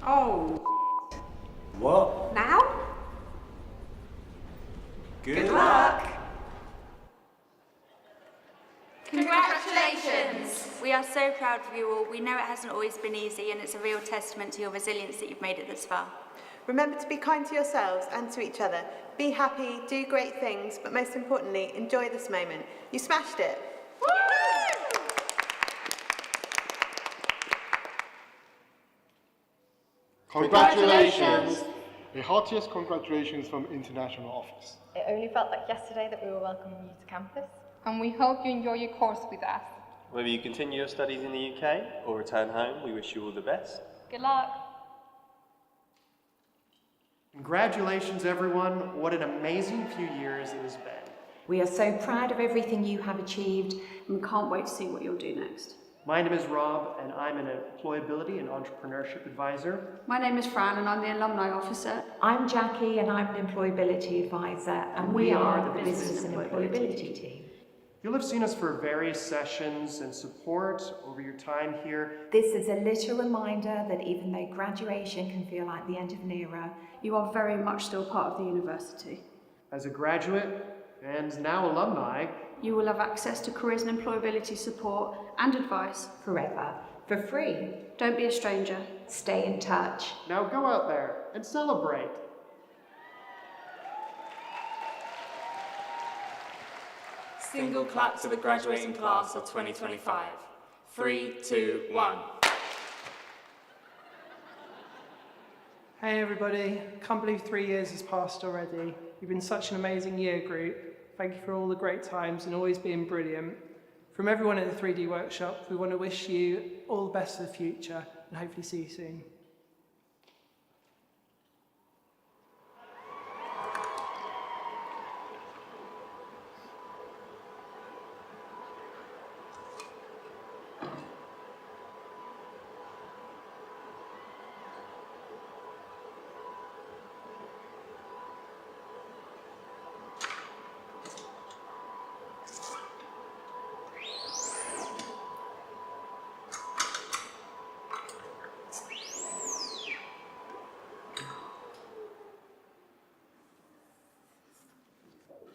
Oh. What? Now? Good luck. Congratulations! We are so proud of you all. We know it hasn't always been easy, and it's a real testament to your resilience that you've made it this far. Remember to be kind to yourselves and to each other. Be happy, do great things, but most importantly, enjoy this moment. You smashed it. Woo! Congratulations! The heartiest congratulations from International Office. It only felt like yesterday that we were welcoming you to campus. And we hope you enjoy your course with us. Whether you continue your studies in the UK or return home, we wish you all the best. Good luck. Congratulations, everyone. What an amazing few years it has been. We are so proud of everything you have achieved. And we can't wait to see what you'll do next. My name is Rob, and I'm an employability and entrepreneurship advisor. My name is Fran, and I'm the alumni officer. I'm Jackie, and I'm an employability advisor, and we are the business and employability team. You'll have seen us for various sessions and support over your time here. This is a little reminder that even though graduation can feel like the end of an era, You are very much still part of the university. As a graduate and now alumni, You will have access to careers and employability support and advice. forever, for free. Don't be a stranger. Stay in touch. now go out there and celebrate. Single clap to the graduating class of 2025. 3, 2, 1. Hey everybody, can't believe 3 years has passed already. You've been such an amazing year group. Thank you for all the great times and always being brilliant. From everyone at the 3D workshop, we want to wish you all the best for the future and hopefully see you soon.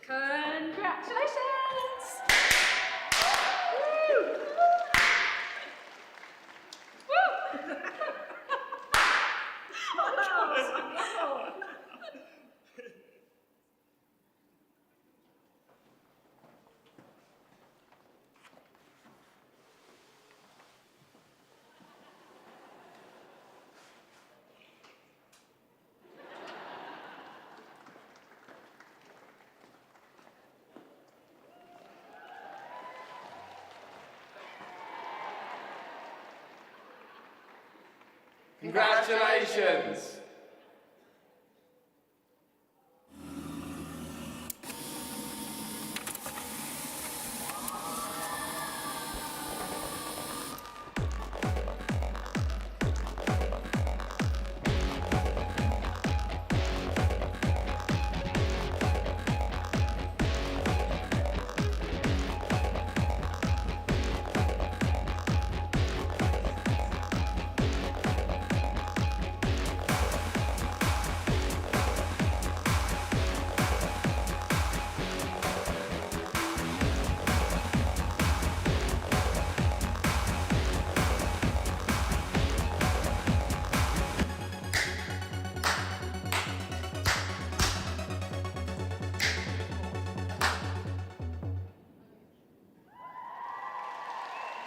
Congratulations! Congratulations!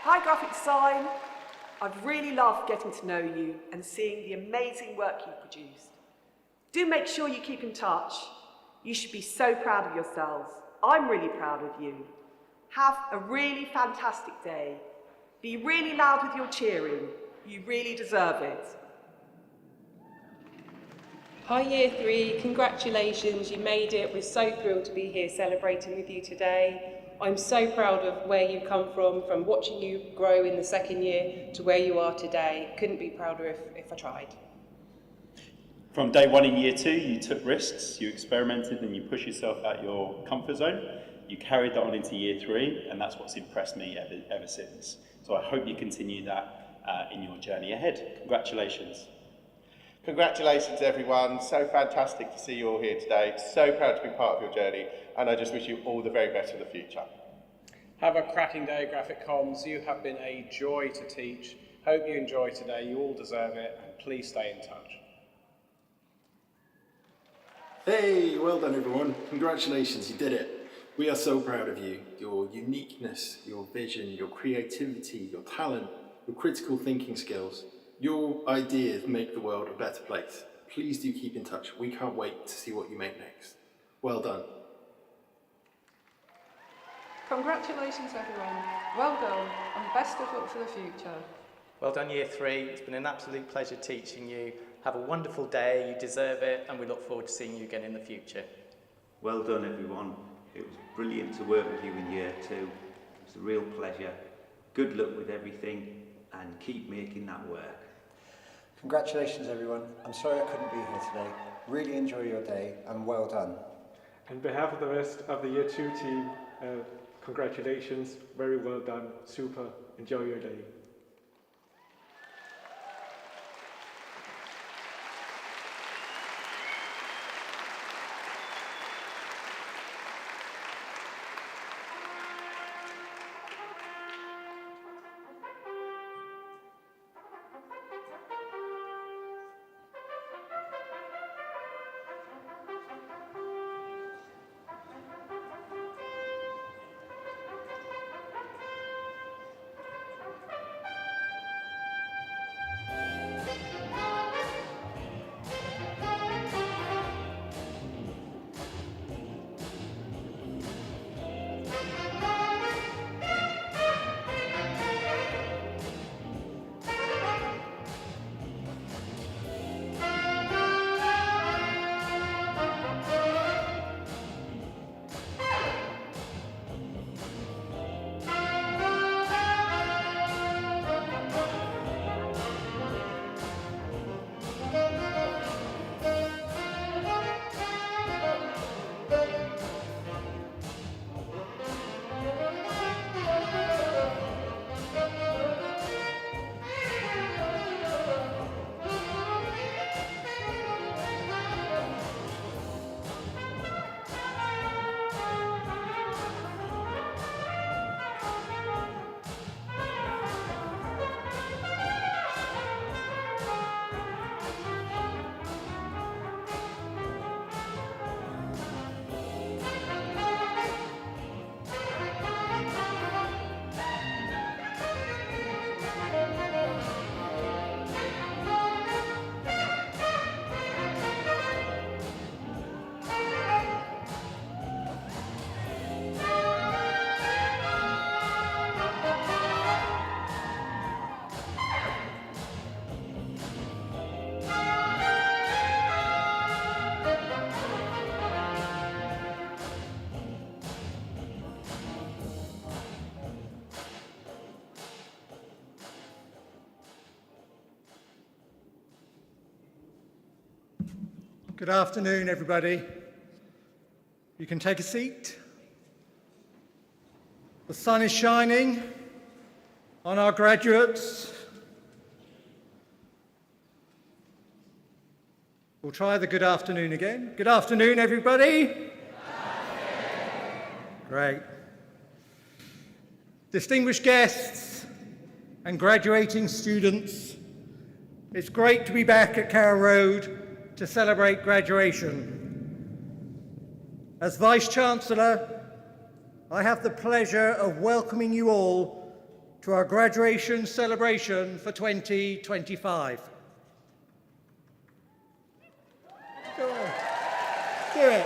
Hi graphic design. I've really loved getting to know you and seeing the amazing work you've produced. Do make sure you keep in touch. You should be so proud of yourselves. I'm really proud of you. Have a really fantastic day. Be really loud with your cheering. You really deserve it. Hi Year 3, congratulations, you made it. We're so thrilled to be here celebrating with you today. I'm so proud of where you come from watching you grow in the second year to where you are today. Couldn't be prouder if I tried. From day one in Year 2, you took risks, you experimented and you pushed yourself out your comfort zone. You carried that on into Year 3 and that's what's impressed me ever since. So I hope you continue that in your journey ahead. Congratulations. Congratulations everyone, so fantastic to see you all here today. So proud to be part of your journey, and I just wish you all the very best for the future. Have a cracking day, Graphic Comms. You have been a joy to teach. Hope you enjoy today, you all deserve it, and please stay in touch. Hey, well done everyone. Congratulations, you did it. We are so proud of you. Your uniqueness, your vision, your creativity, your talent, your critical thinking skills. Your ideas make the world a better place. Please do keep in touch. We can't wait to see what you make next. Well done. Congratulations everyone. Well done and best of luck for the future. Well done Year 3. It's been an absolute pleasure teaching you. Have a wonderful day, you deserve it, and we look forward to seeing you again in the future. Well done everyone. It was brilliant to work with you in Year 2. It was a real pleasure. Good luck with everything and keep making that work. Congratulations everyone. I'm sorry I couldn't be here today. Really enjoy your day and well done. On behalf of the rest of the Year 2 team, congratulations, very well done, super, enjoy your day. Good afternoon, everybody. You can take a seat. The sun is shining on our graduates. We'll try the good afternoon again. Good afternoon, everybody. Good afternoon. Great. Distinguished guests and graduating students, it's great to be back at Carrow Road to celebrate graduation. As Vice-Chancellor, I have the pleasure of welcoming you all to our graduation celebration for 2025. Go on. Do it.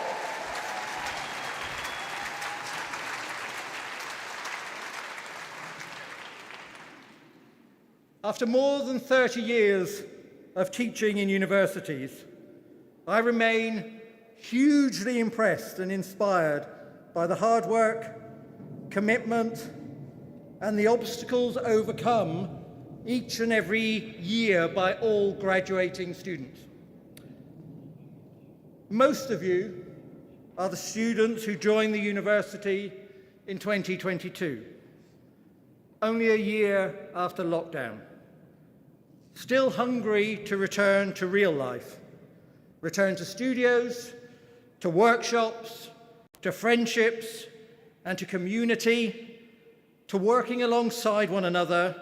After more than 30 years of teaching in universities, I remain hugely impressed and inspired by the hard work, commitment, and the obstacles overcome each and every year by all graduating students. Most of you are the students who joined the university in 2022, only a year after lockdown. still hungry to return to real life, return to studios, to workshops, to friendships, and to community, to working alongside one another,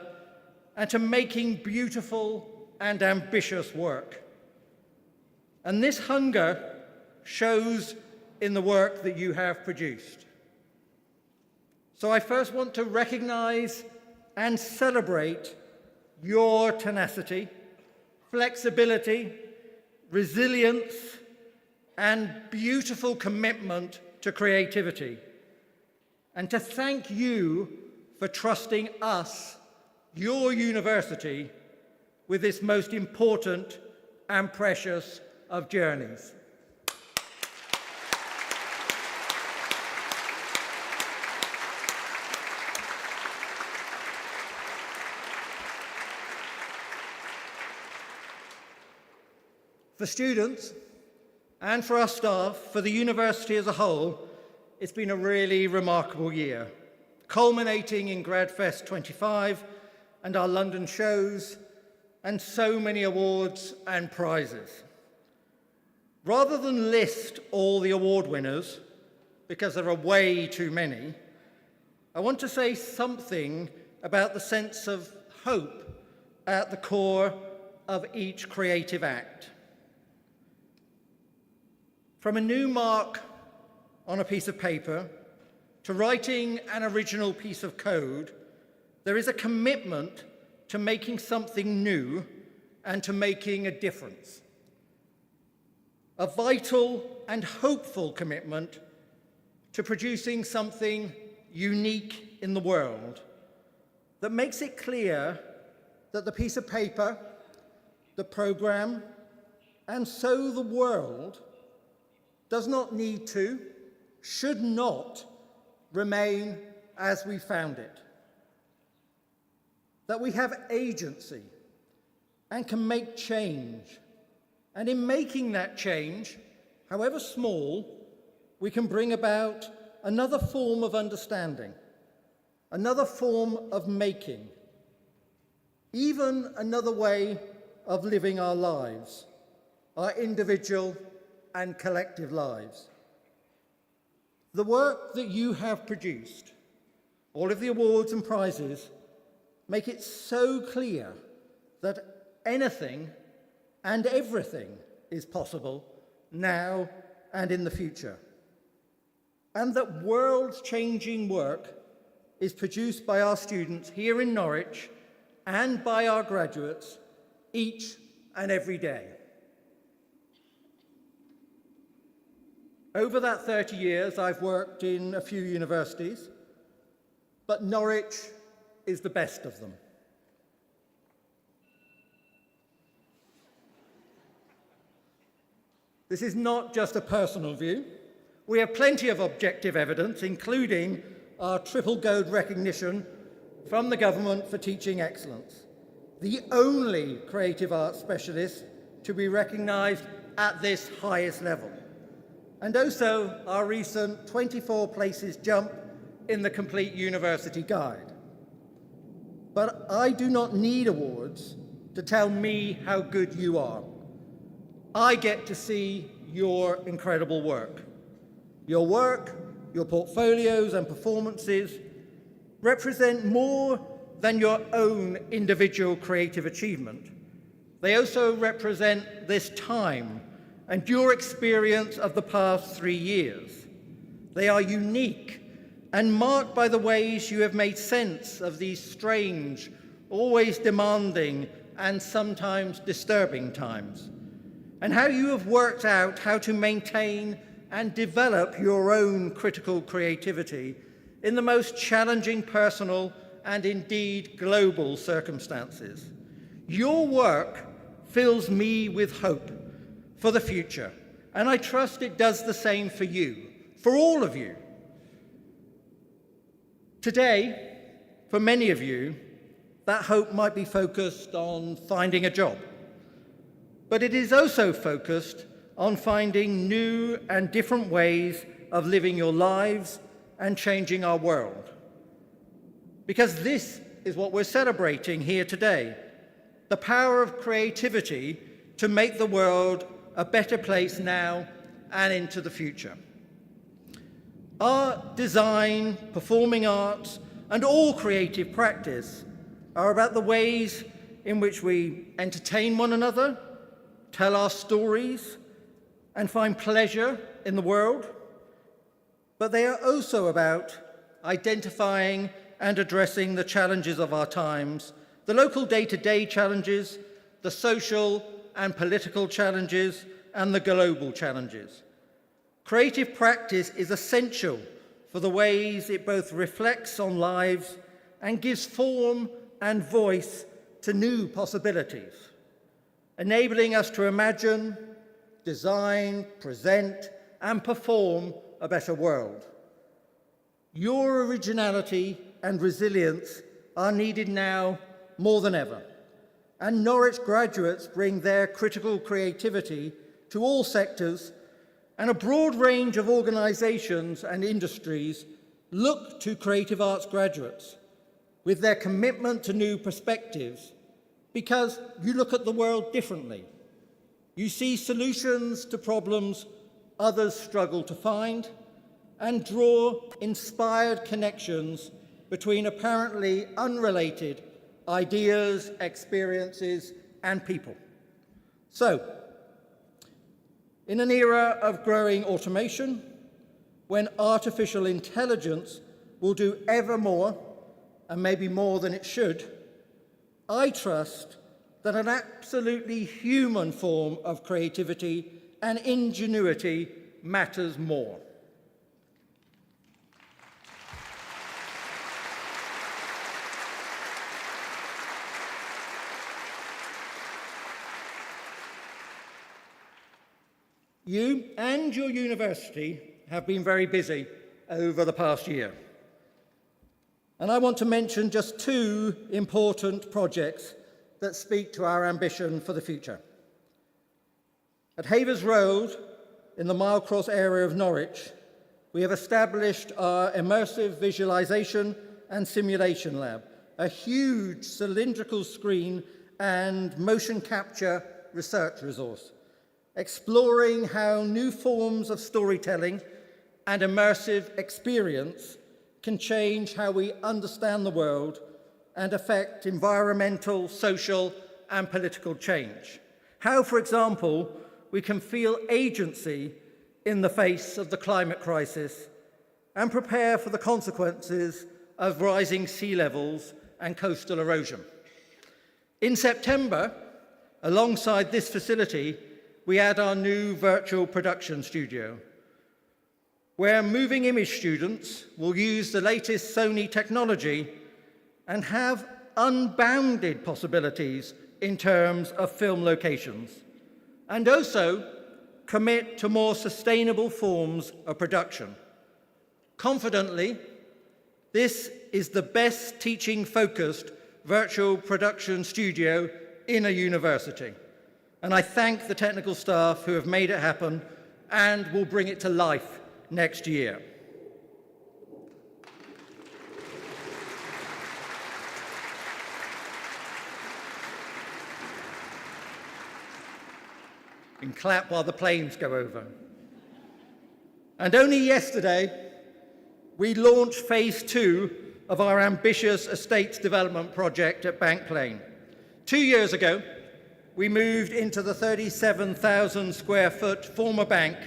and to making beautiful and ambitious work. And this hunger shows in the work that you have produced. So I first want to recognize and celebrate your tenacity, flexibility, resilience, and beautiful commitment to creativity. And to thank you for trusting us, your university, with this most important and precious of journeys. For students, and for our staff, for the university as a whole, it's been a really remarkable year, culminating in GradFest 25 and our London shows, and so many awards and prizes. Rather than list all the award winners, because there are way too many, I want to say something about the sense of hope at the core of each creative act. From a new mark on a piece of paper to writing an original piece of code, there is a commitment to making something new and to making a difference. A vital and hopeful commitment to producing something unique in the world that makes it clear that the piece of paper, the program, and so the world does not need to, should not remain as we found it. That we have agency and can make change. And in making that change, however small, we can bring about another form of understanding, another form of making, even another way of living our lives, our individual and collective lives. The work that you have produced, all of the awards and prizes, make it so clear that anything and everything is possible now and in the future. And that world-changing work is produced by our students here in Norwich and by our graduates each and every day. Over that 30 years, I've worked in a few universities, but Norwich is the best of them. This is not just a personal view. We have plenty of objective evidence, including our triple gold recognition from the government for teaching excellence, the only creative arts specialist to be recognised at this highest level. And also our recent 24 places jump in the Complete University Guide. But I do not need awards to tell me how good you are. I get to see your incredible work. Your work, your portfolios and performances represent more than your own individual creative achievement. They also represent this time and your experience of the past 3 years. They are unique and marked by the ways you have made sense of these strange, always demanding, and sometimes disturbing times, and how you have worked out how to maintain and develop your own critical creativity in the most challenging personal and indeed global circumstances. Your work fills me with hope for the future, and I trust it does the same for you, for all of you. Today, for many of you, that hope might be focused on finding a job, but it is also focused on finding new and different ways of living your lives and changing our world. Because this is what we're celebrating here today, the power of creativity to make the world a better place now and into the future. Art, design, performing arts, and all creative practice are about the ways in which we entertain one another, tell our stories, and find pleasure in the world. But they are also about identifying and addressing the challenges of our times, the local day-to-day challenges, the social and political challenges, and the global challenges. Creative practice is essential for the ways it both reflects on lives and gives form and voice to new possibilities, enabling us to imagine, design, present, and perform a better world. Your originality and resilience are needed now more than ever, and Norwich graduates bring their critical creativity to all sectors, and a broad range of organisations and industries look to creative arts graduates with their commitment to new perspectives, because you look at the world differently. You see solutions to problems others struggle to find, and draw inspired connections between apparently unrelated ideas, experiences, and people. So, in an era of growing automation, when artificial intelligence will do ever more, and maybe more than it should, I trust that an absolutely human form of creativity and ingenuity matters more. You and your university have been very busy over the past year. And I want to mention just two important projects that speak to our ambition for the future. At Havers Road, in the Mile Cross area of Norwich, we have established our immersive visualization and simulation lab, a huge cylindrical screen and motion capture research resource, exploring how new forms of storytelling and immersive experience can change how we understand the world and affect environmental, social, and political change. How, for example, we can feel agency in the face of the climate crisis and prepare for the consequences of rising sea levels and coastal erosion. In September, alongside this facility, we add our new virtual production studio, where moving image students will use the latest Sony technology and have unbounded possibilities in terms of film locations, and also commit to more sustainable forms of production. Confidently, this is the best teaching-focused virtual production studio in a university. And I thank the technical staff who have made it happen and will bring it to life next year. You can clap while the planes go over. And only yesterday, we launched phase 2 of our ambitious estates development project at Bank Lane. 2 years ago, we moved into the 37,000 square foot former bank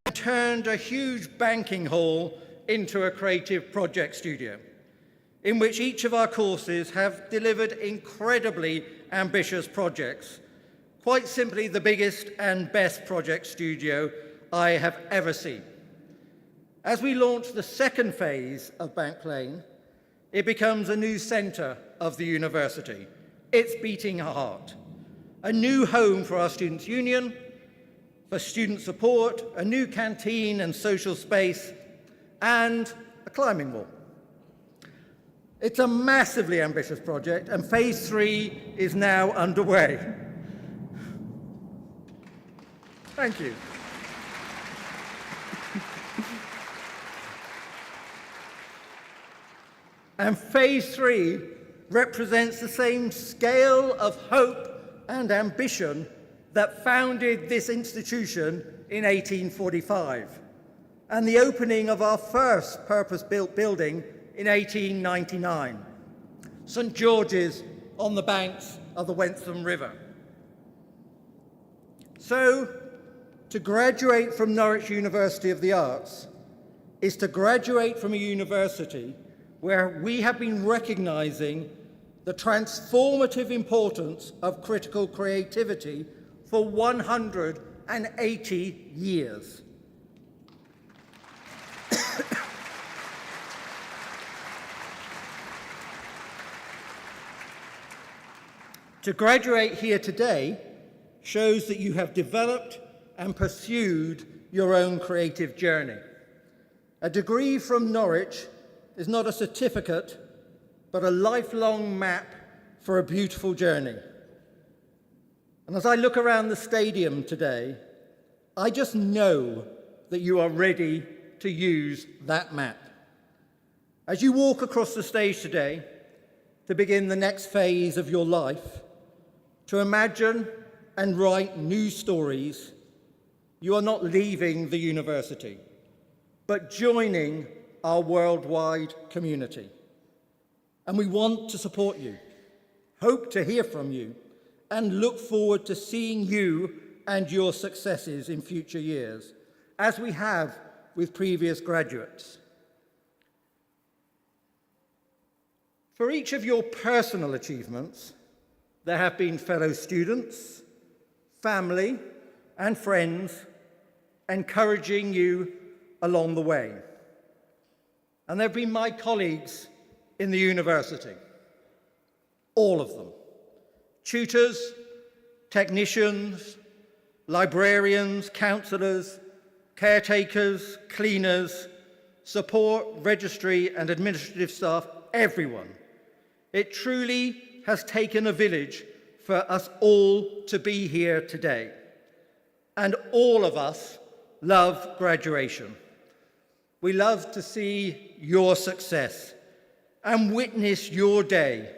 and turned a huge banking hall into a creative project studio, in which each of our courses have delivered incredibly ambitious projects. Quite simply, the biggest and best project studio I have ever seen. As we launch the second phase of Bank Lane, it becomes a new centre of the university, its beating heart. A new home for our Students' Union, for student support, a new canteen and social space, and a climbing wall. It's a massively ambitious project, and phase 3 is now underway. Thank you. And phase 3 represents the same scale of hope and ambition that founded this institution in 1845, and the opening of our first purpose-built building in 1899, St. George's on the banks of the Wensum River. So, to graduate from Norwich University of the Arts is to graduate from a university where we have been recognizing the transformative importance of critical creativity for 180 years. To graduate here today shows that you have developed and pursued your own creative journey. A degree from Norwich is not a certificate, but a lifelong map for a beautiful journey. And as I look around the stadium today, I just know that you are ready to use that map. As you walk across the stage today to begin the next phase of your life, to imagine and write new stories, you are not leaving the university, but joining our worldwide community. And we want to support you, hope to hear from you, and look forward to seeing you and your successes in future years, as we have with previous graduates. For each of your personal achievements, there have been fellow students, family, and friends encouraging you along the way. And there have been my colleagues in the university, all of them. Tutors, technicians, librarians, counsellors, caretakers, cleaners, support, registry and administrative staff, everyone. It truly has taken a village for us all to be here today. And all of us love graduation. We love to see your success and witness your day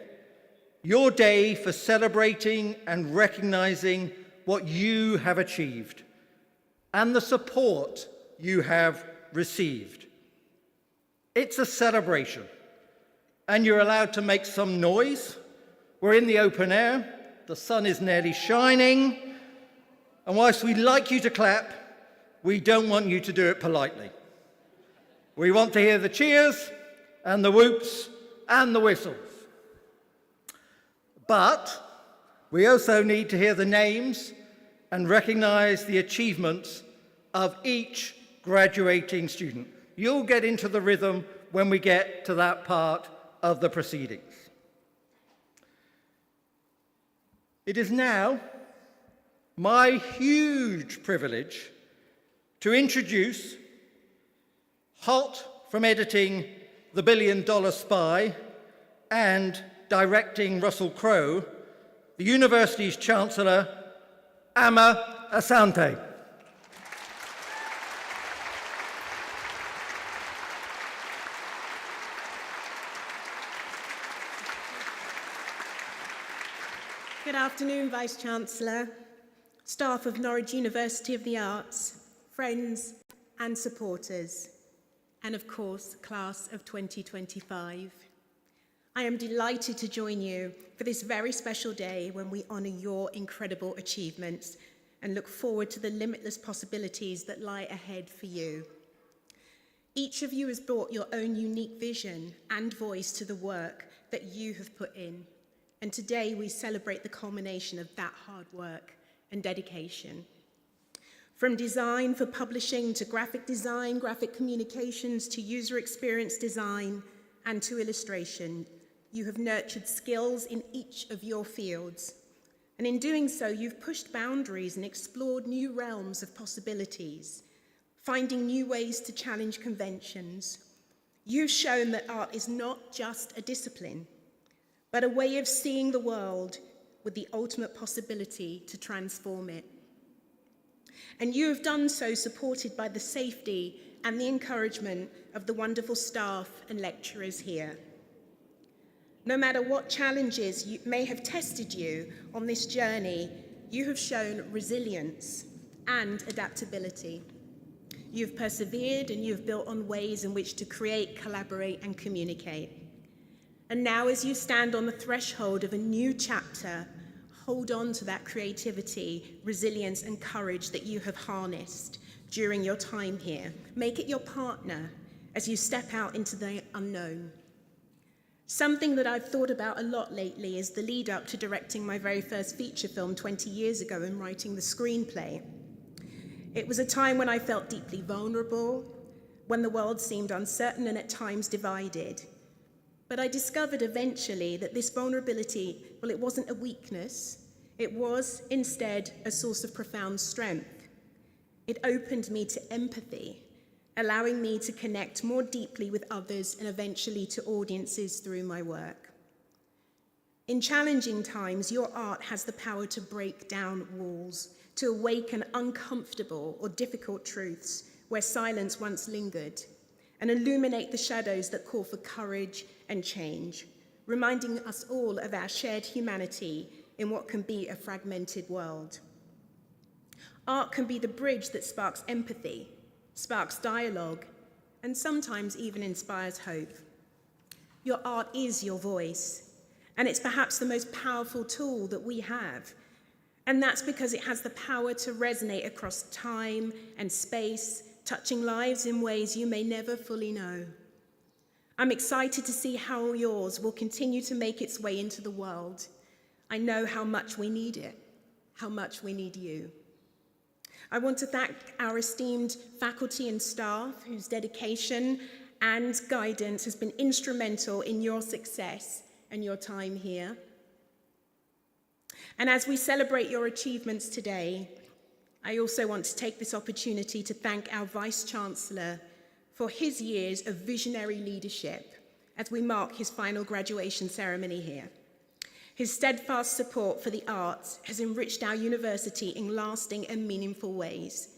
for celebrating and recognizing what you have achieved and the support you have received. It's a celebration, and you're allowed to make some noise. We're in the open air, the sun is nearly shining, and whilst we'd like you to clap, we don't want you to do it politely. We want to hear the cheers and the whoops and the whistles. But we also need to hear the names and recognize the achievements of each graduating student. You'll get into the rhythm when we get to that part of the proceedings. It is now my huge privilege to introduce, hot from editing The $1 Billion Spy and directing Russell Crowe, the university's Chancellor, Amma Asante. Good afternoon, Vice-Chancellor, staff of Norwich University of the Arts, friends and supporters, and of course, class of 2025. I am delighted to join you for this very special day when we honour your incredible achievements and look forward to the limitless possibilities that lie ahead for you. Each of you has brought your own unique vision and voice to the work that you have put in. And today we celebrate the culmination of that hard work and dedication. From design for publishing to graphic design, graphic communications to user experience design and to illustration, you have nurtured skills in each of your fields. And in doing so, you've pushed boundaries and explored new realms of possibilities, finding new ways to challenge conventions. You've shown that art is not just a discipline, but a way of seeing the world with the ultimate possibility to transform it. And you have done so supported by the safety and the encouragement of the wonderful staff and lecturers here. No matter what challenges may have tested you on this journey, you have shown resilience and adaptability. You've persevered and you've built on ways in which to create, collaborate, and communicate. And now, as you stand on the threshold of a new chapter, hold on to that creativity, resilience, and courage that you have harnessed during your time here. Make it your partner as you step out into the unknown. Something that I've thought about a lot lately is the lead up to directing my very first feature film 20 years ago and writing the screenplay. It was a time when I felt deeply vulnerable, when the world seemed uncertain and at times divided. But I discovered eventually that this vulnerability, well, it wasn't a weakness. It was instead a source of profound strength. It opened me to empathy, allowing me to connect more deeply with others and eventually to audiences through my work. In challenging times, your art has the power to break down walls, to awaken uncomfortable or difficult truths where silence once lingered, and illuminate the shadows that call for courage and change, reminding us all of our shared humanity in what can be a fragmented world. Art can be the bridge that sparks empathy, sparks dialogue, and sometimes even inspires hope. Your art is your voice, and it's perhaps the most powerful tool that we have. And that's because it has the power to resonate across time and space, touching lives in ways you may never fully know. I'm excited to see how yours will continue to make its way into the world. I know how much we need it, how much we need you. I want to thank our esteemed faculty and staff whose dedication and guidance has been instrumental in your success and your time here. And as we celebrate your achievements today, I also want to take this opportunity to thank our Vice-Chancellor for his years of visionary leadership as we mark his final graduation ceremony here. His steadfast support for the arts has enriched our university in lasting and meaningful ways.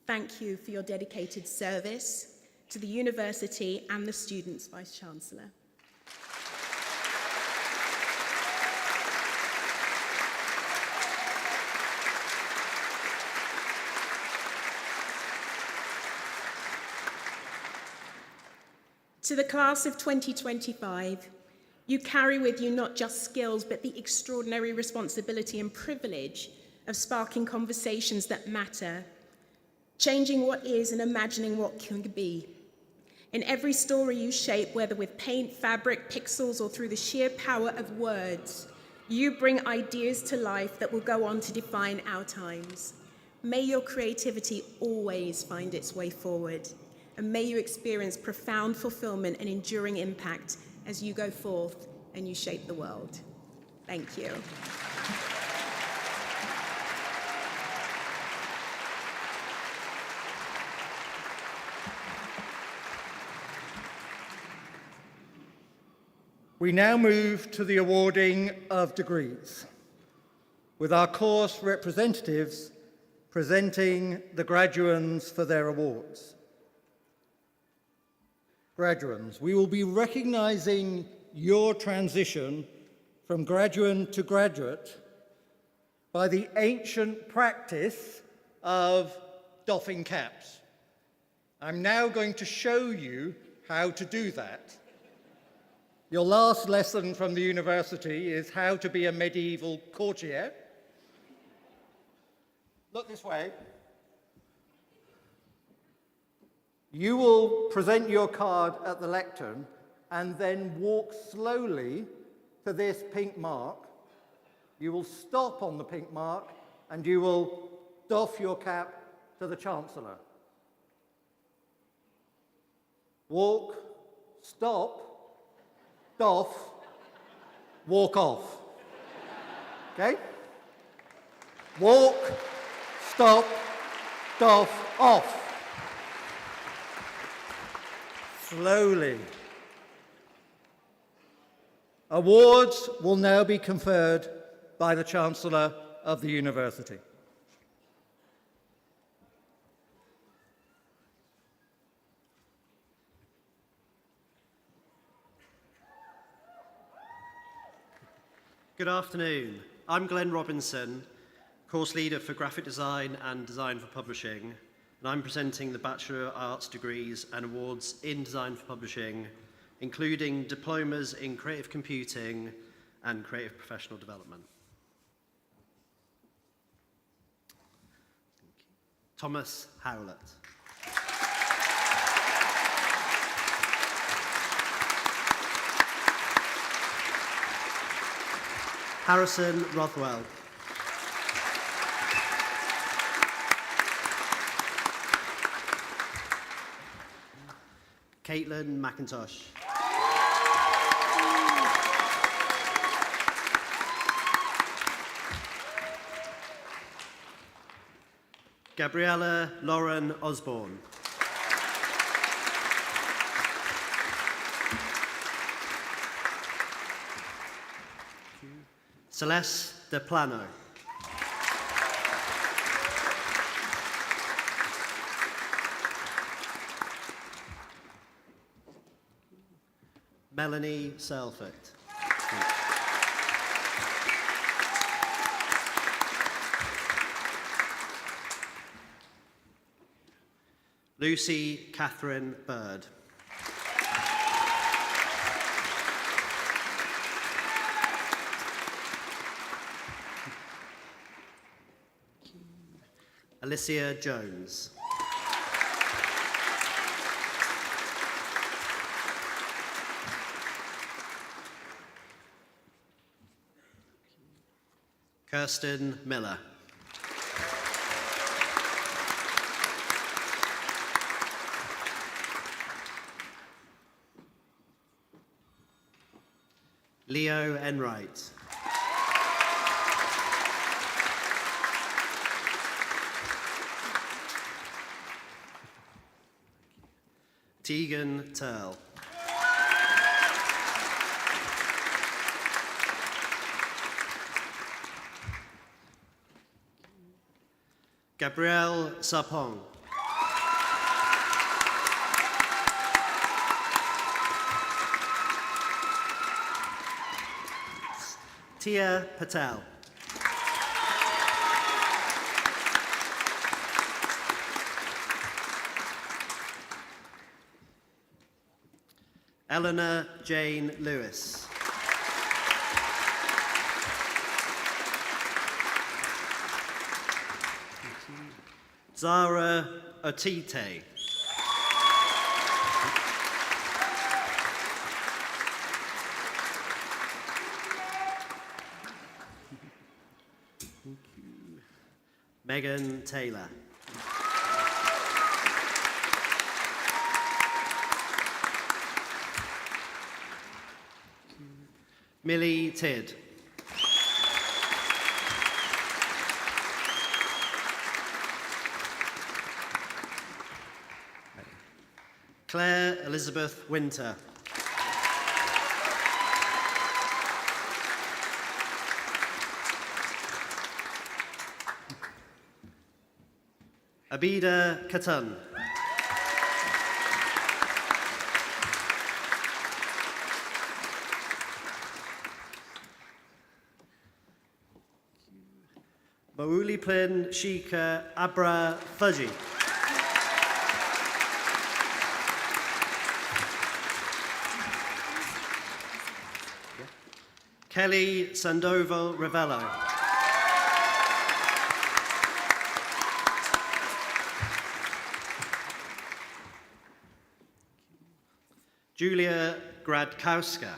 Thank you for your dedicated service to the university and the students, Vice-Chancellor. To the class of 2025, you carry with you not just skills, but the extraordinary responsibility and privilege of sparking conversations that matter, changing what is and imagining what can be. In every story you shape, whether with paint, fabric, pixels, or through the sheer power of words, you bring ideas to life that will go on to define our times. May your creativity always find its way forward. And may you experience profound fulfillment and enduring impact as you go forth and you shape the world. Thank you. We now move to the awarding of degrees, with our course representatives presenting the graduands for their awards. Graduands, we will be recognizing your transition from graduand to graduate by the ancient practice of doffing caps. I'm now going to show you how to do that. Your last lesson from the university is how to be a medieval courtier. Look this way. You will present your card at the lectern and then walk slowly to this pink mark. You will stop on the pink mark and you will doff your cap to the Chancellor. Walk, stop, doff, walk off. Okay? Walk, stop, doff, off. Slowly. Awards will now be conferred by the Chancellor of the University. Good afternoon. I'm Glenn Robinson, course leader for graphic design and design for publishing, and I'm presenting the Bachelor of Arts degrees and awards in design for publishing, including diplomas in creative computing and creative professional development. Thomas Howlett. Harrison Rothwell. Caitlin McIntosh. Gabriella Lauren Osborne. Celeste De Plano. Melanie Selford. Lucy Catherine Bird. Alicia Jones. Kirsten Miller. Leo Enright. Tegan Turl. Gabrielle Sapong. Tia Patel. Eleanor Jane Lewis. Zara Otite. Megan Taylor. Millie Tidd. Claire Elizabeth Winter. Abida Katan. Mauli Plin Shika Abra Fudgy. Kelly Sandoval Ravello. Julia Gradkowska.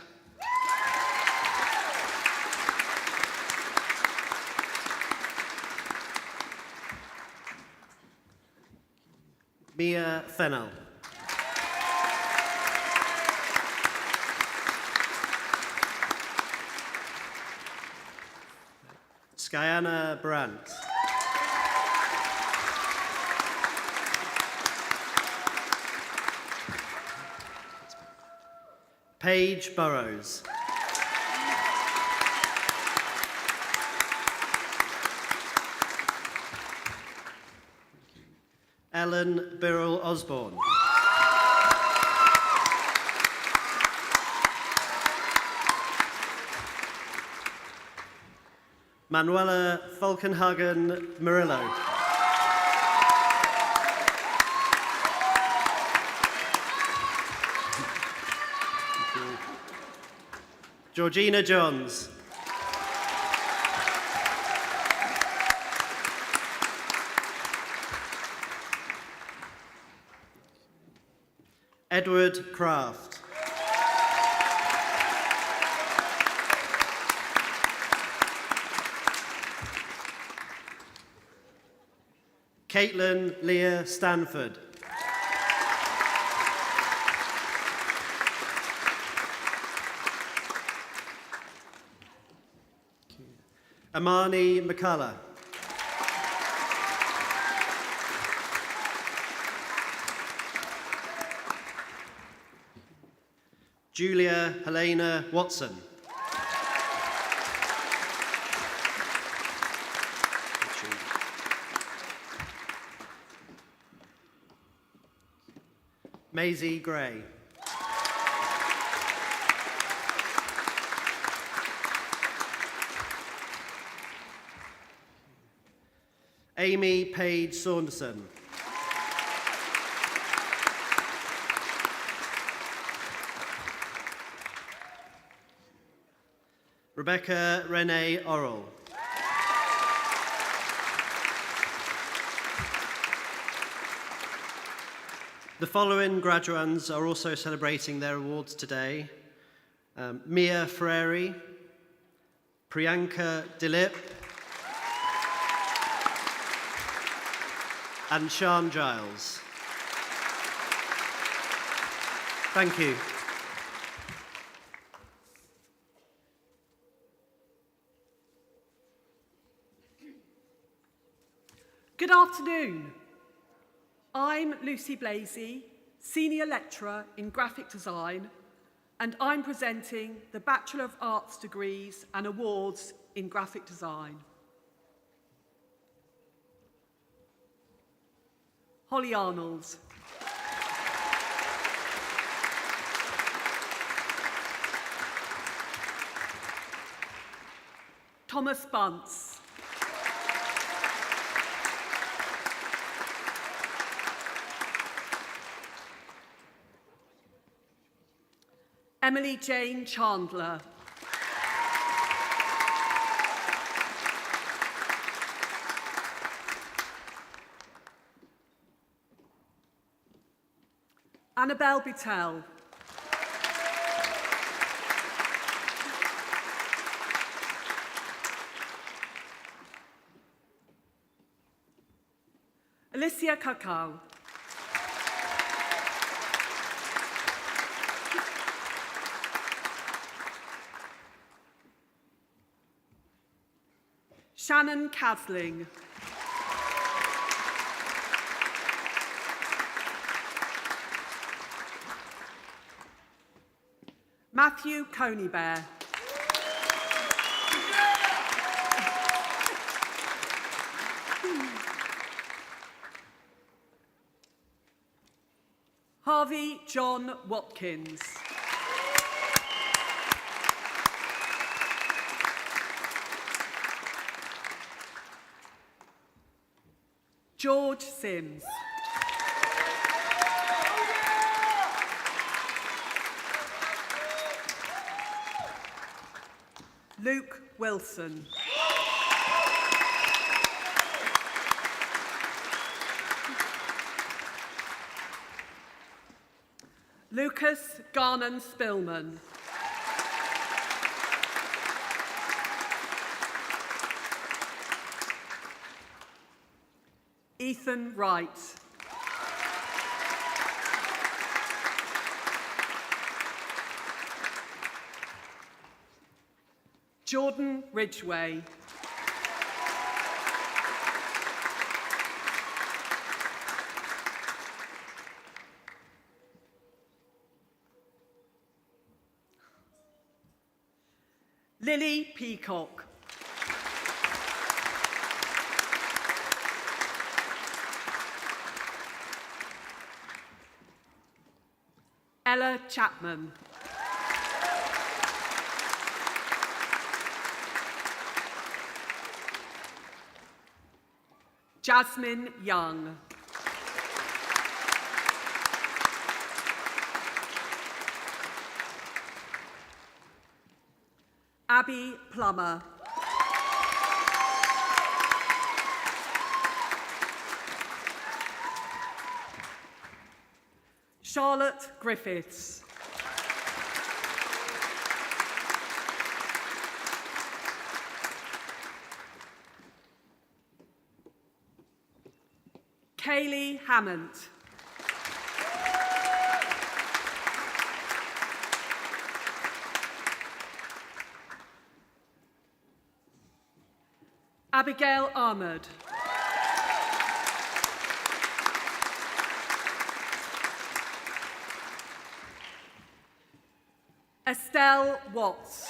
Mia Fennell. Skyana Brandt. Paige Burrows. Ellen Birrell Osborne. Manuela Falkenhagen Murillo. Georgina Johns. Edward Craft. Caitlin Leah Stanford. Amani McCullough. Julia Helena Watson. Maisie Gray. Amy Page Saunderson. Rebecca Renee Orrell. The following graduands are also celebrating their awards today. Mia Ferreri, Priyanka Dilip, and Sian Giles. Thank you. Good afternoon. I'm Lucy Blasey, Senior Lecturer in Graphic Design, and I'm presenting the Bachelor of Arts degrees and awards in Graphic Design. Holly Arnold. Thomas Bunce. Emily Jane Chandler. Annabelle Bittel. Alicia Cacao. Shannon Casling. Matthew Coneybear. Harvey John Watkins. George Sims. Luke Wilson. Lucas Garnon Spillman. Ethan Wright. Jordan Ridgway. Lily Peacock. Ella Chapman. Jasmine Young. Abby Plummer. Charlotte Griffiths. Kaylee Hammond. Abigail Ahmed. Estelle Watts.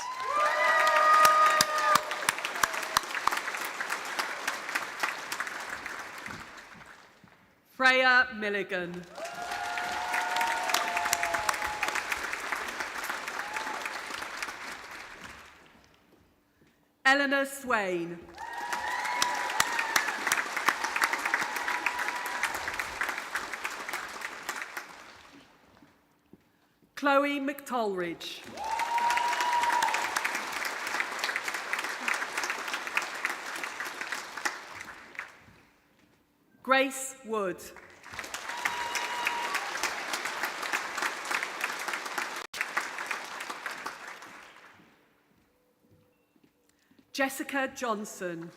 Freya Milligan. Eleanor Swain. Chloe McTolridge. Grace Wood. Jessica Johnson.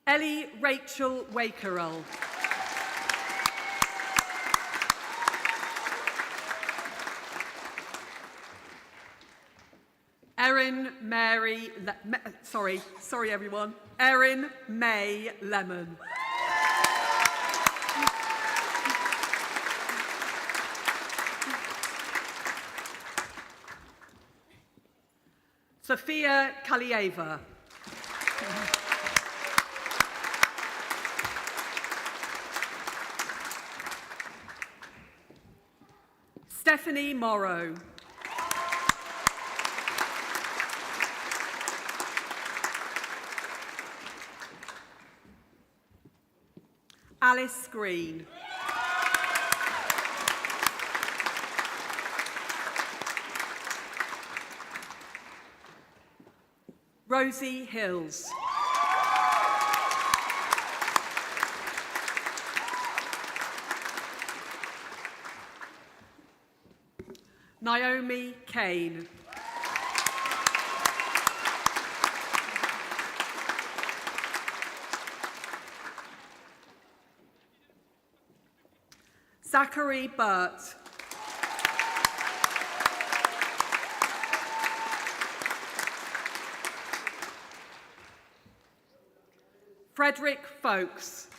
Ellie Rachel Wakerell. Erin Mary, sorry everyone. Erin May Lemon. Sophia Kalieva. Stephanie Morrow. Alice Green. Rosie Hills. Naomi Kane. Zachary Burt. Frederick Folks.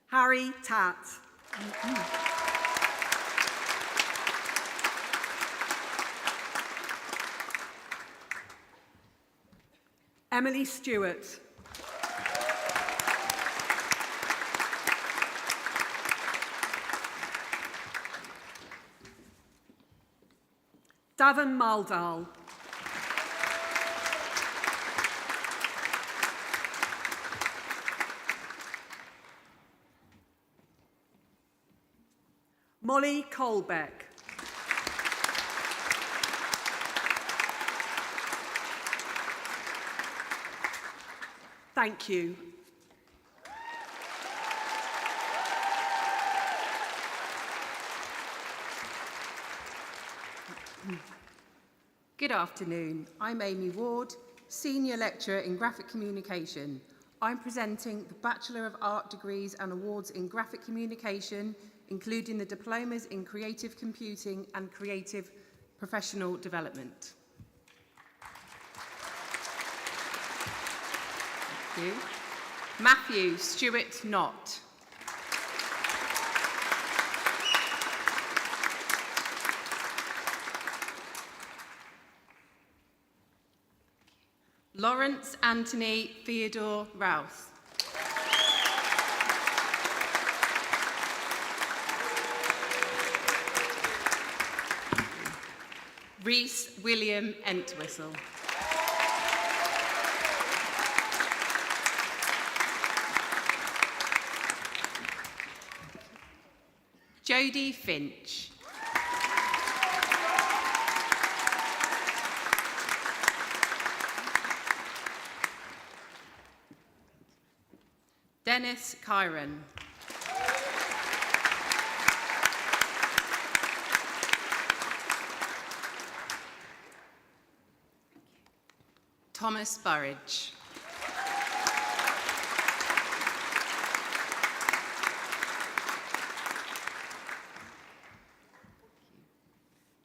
Harry Tat. Emily Stewart. Davin Maldal. Molly Colbeck. Thank you. Good afternoon. I'm Amy Ward, Senior Lecturer in Graphic Communication. I'm presenting the Bachelor of Art degrees and awards in Graphic Communication, including the diplomas in Creative Computing and Creative Professional Development. Thank you. Matthew Stewart Knott. Lawrence Anthony Theodore Routh. Rhys William Entwistle. Jodie Finch. Dennis Kyron. Thomas Burridge.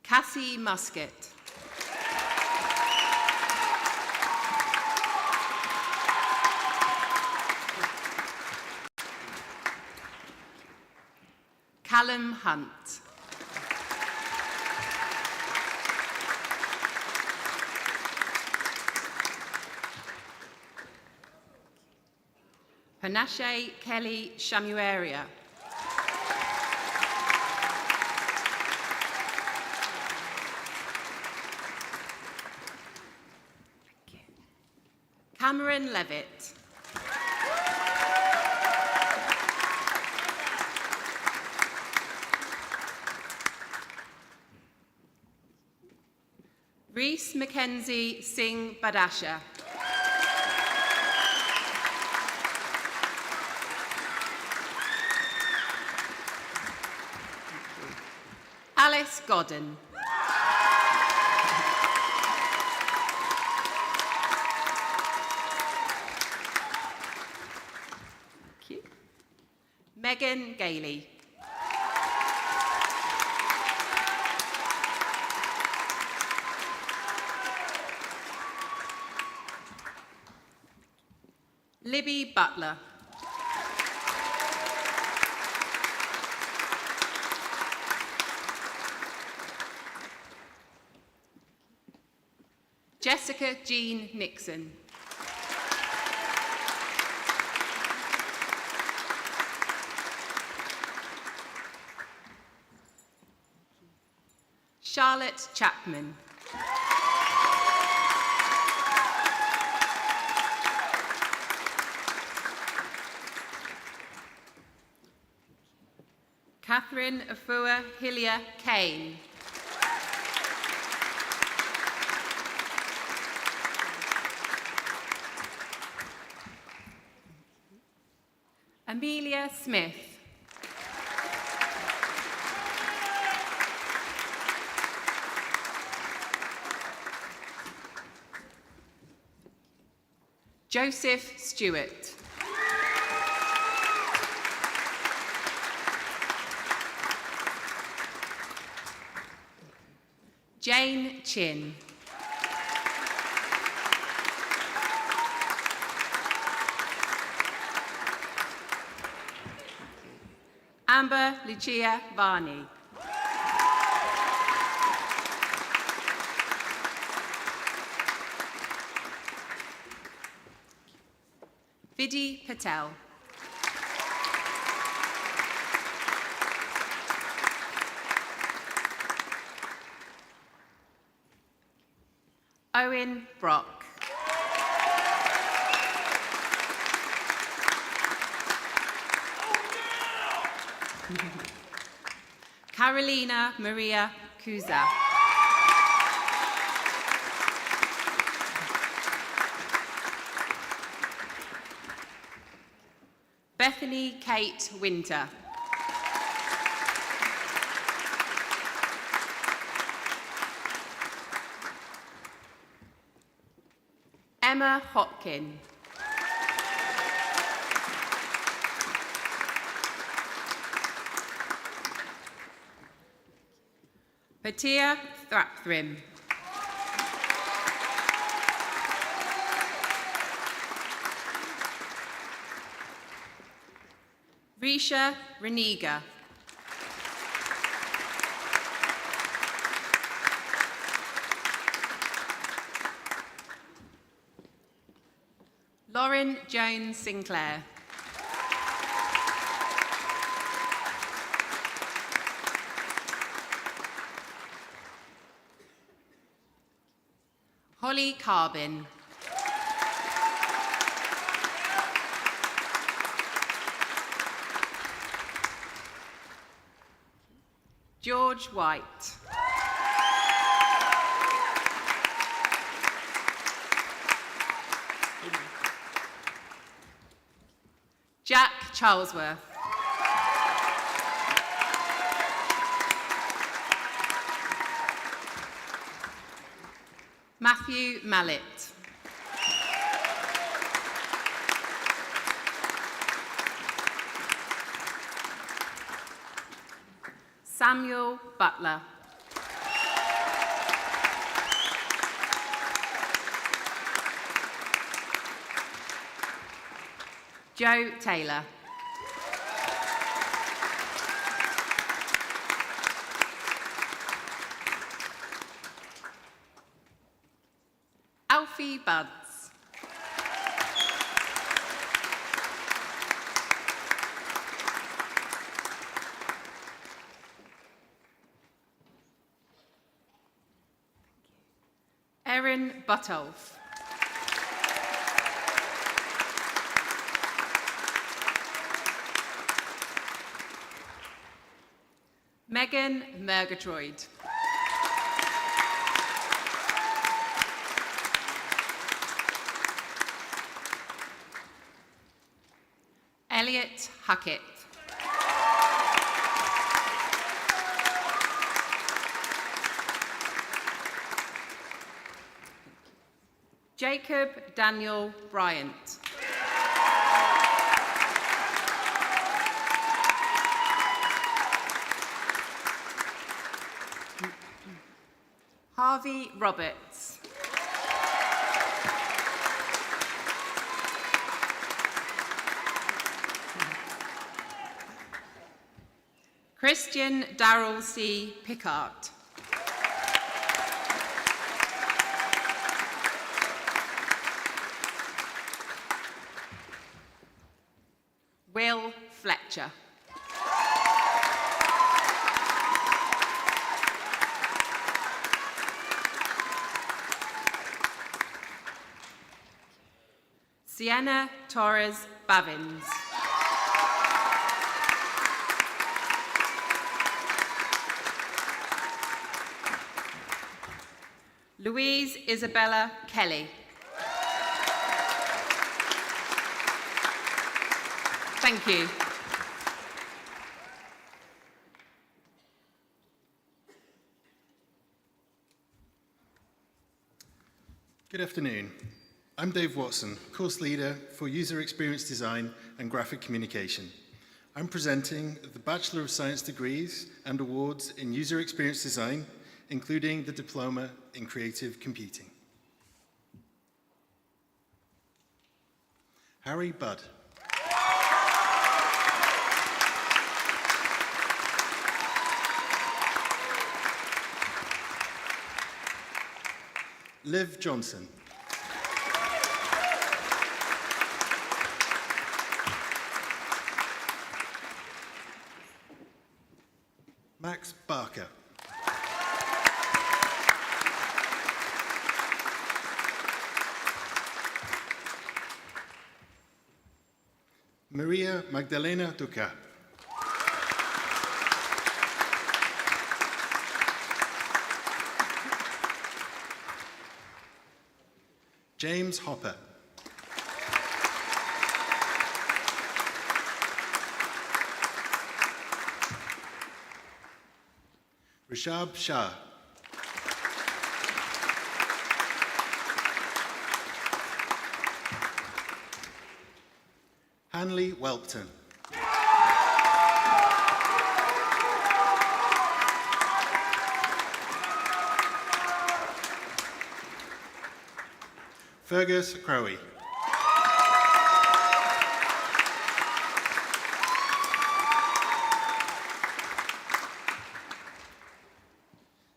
Cassie Musket. Callum Hunt. Panache Kelly Shamuaria. Cameron Levitt. Reese Mackenzie Singh Badasha. Alice Godden. Thank you. Megan Gailey. Libby Butler. Jessica Jean Nixon. Charlotte Chapman. Catherine Afua Hillier Kane. Amelia Smith. Joseph Stewart. Jane Chin. Amber Lucia Varney. Vidhi Patel. Owen Brock. Carolina Maria Cusa. Bethany Kate Winter. Emma Hopkin. Patia Thrapthrim. Risha Reniga. Lauren Jones Sinclair. Holly Carbin. George White. Jack Charlesworth. Matthew Mallet. Samuel Butler. Joe Taylor. Alfie Buds. Erin Buttolph. Megan Murgatroyd. Elliot Huckett. Jacob Daniel Bryant. Harvey Roberts. Christian Darrell C. Pickard. Will Fletcher. Sienna Torres Bavins. Louise Isabella Kelly. Thank you. Good afternoon. I'm Dave Watson, course leader for User Experience Design and Graphic Communication. I'm presenting the Bachelor of Science degrees and awards in User Experience Design, including the Diploma in Creative Computing. Harry Budd. Liv Johnson. Max Barker. Maria Magdalena Duca. James Hopper. Rishab Shah. Hanley Welpton. Fergus Crowe.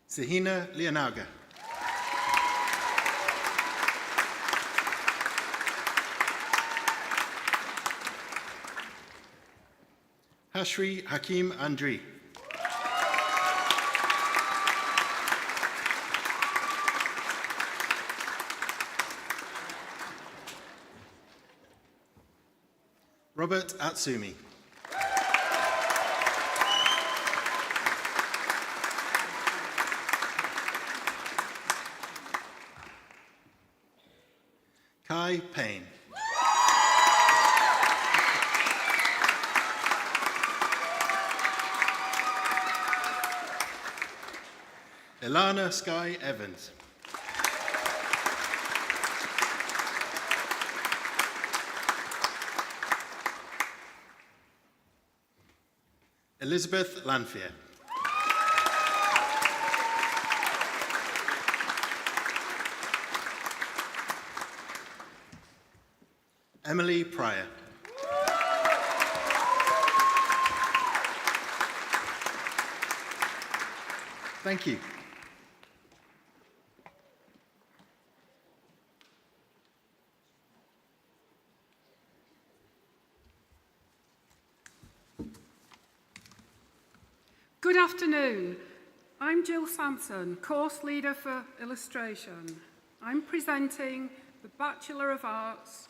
Sahina Lianaga. Hashri Hakim Andri. Robert Atsumi. Kai Payne. Ilana Sky Evans. Elizabeth Lanfear. Emily Pryor. Thank you. Good afternoon. I'm Jill Sampson, course leader for illustration. I'm presenting the Bachelor of Arts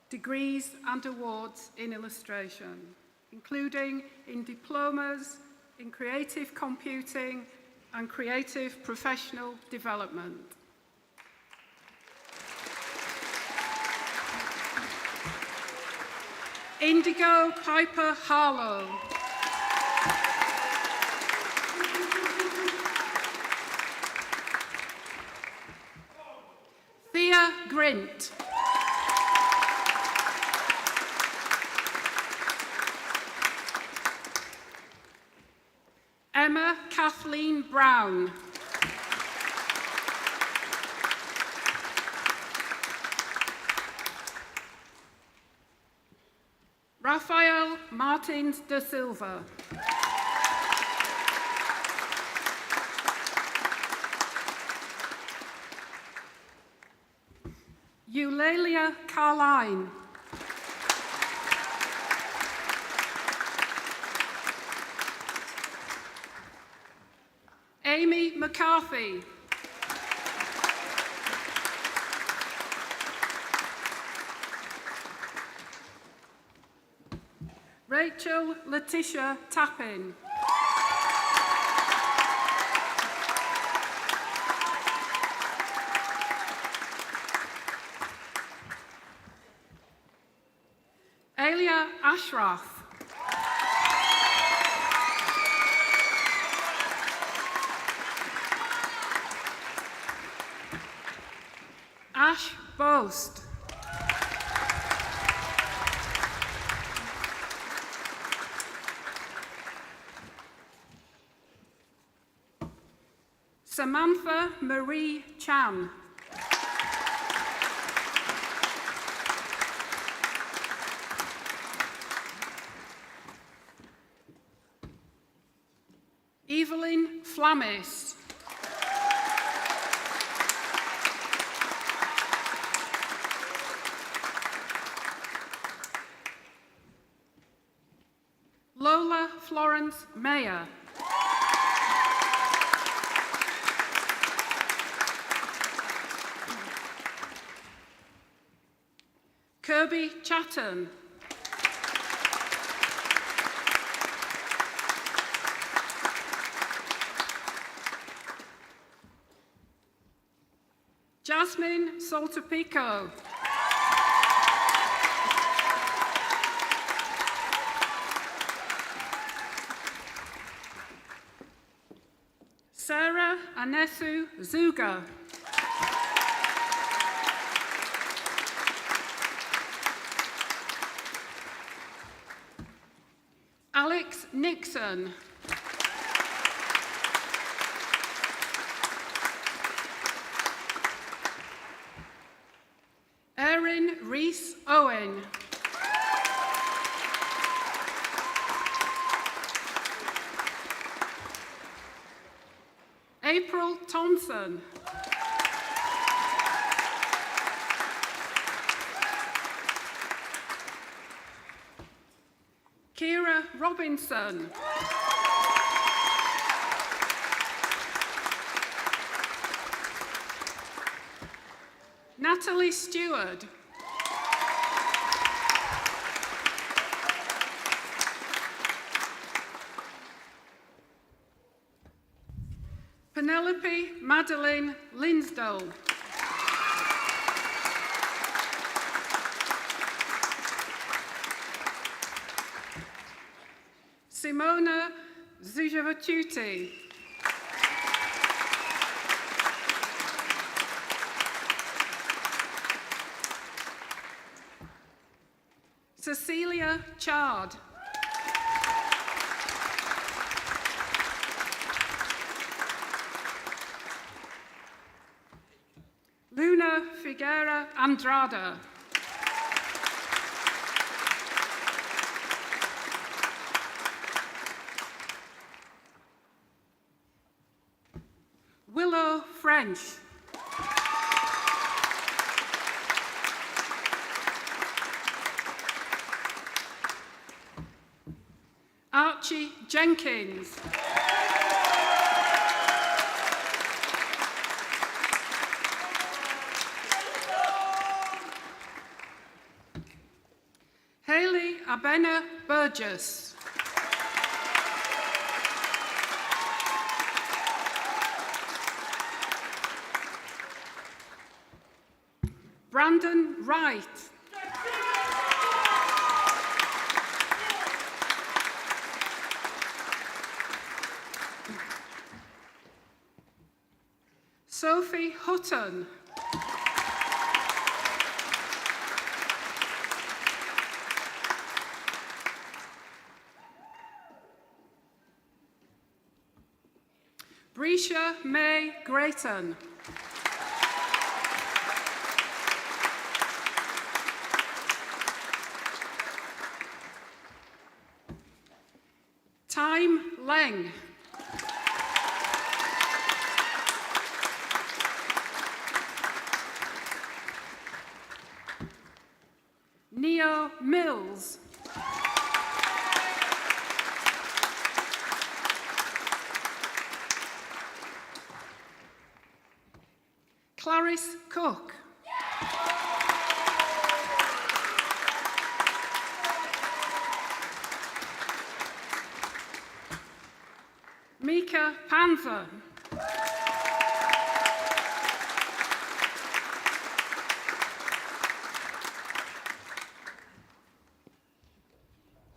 degrees and awards in illustration, including in diplomas in creative computing and creative professional development. Indigo Piper Harlow. Thea Grint. Emma Kathleen Brown. Rafael Martins da Silva. Eulalia Carline. Amy McCarthy. Rachel Letitia Tappin. Alia Ashraf. Ash Boast. Samantha Marie Chan. Evelyn Flamis. Lola Florence Mayer. Kirby Chatton. Jasmine Soltopico. Sarah Anesu Zuga. Alex Nixon. Erin Reese Owen. April Thompson. Kira Robinson. Natalie Stewart. Penelope Madeline Linsdale. Simona Zujavatuti. Cecilia Chard. Luna Figuera Andrada. Willow French. Archie Jenkins. Hayley Abena Burgess. Brandon Wright. Sophie Hutton. Brescia May Grayton. Time Leng. Neo Mills. Clarice Cook. Mika Panther.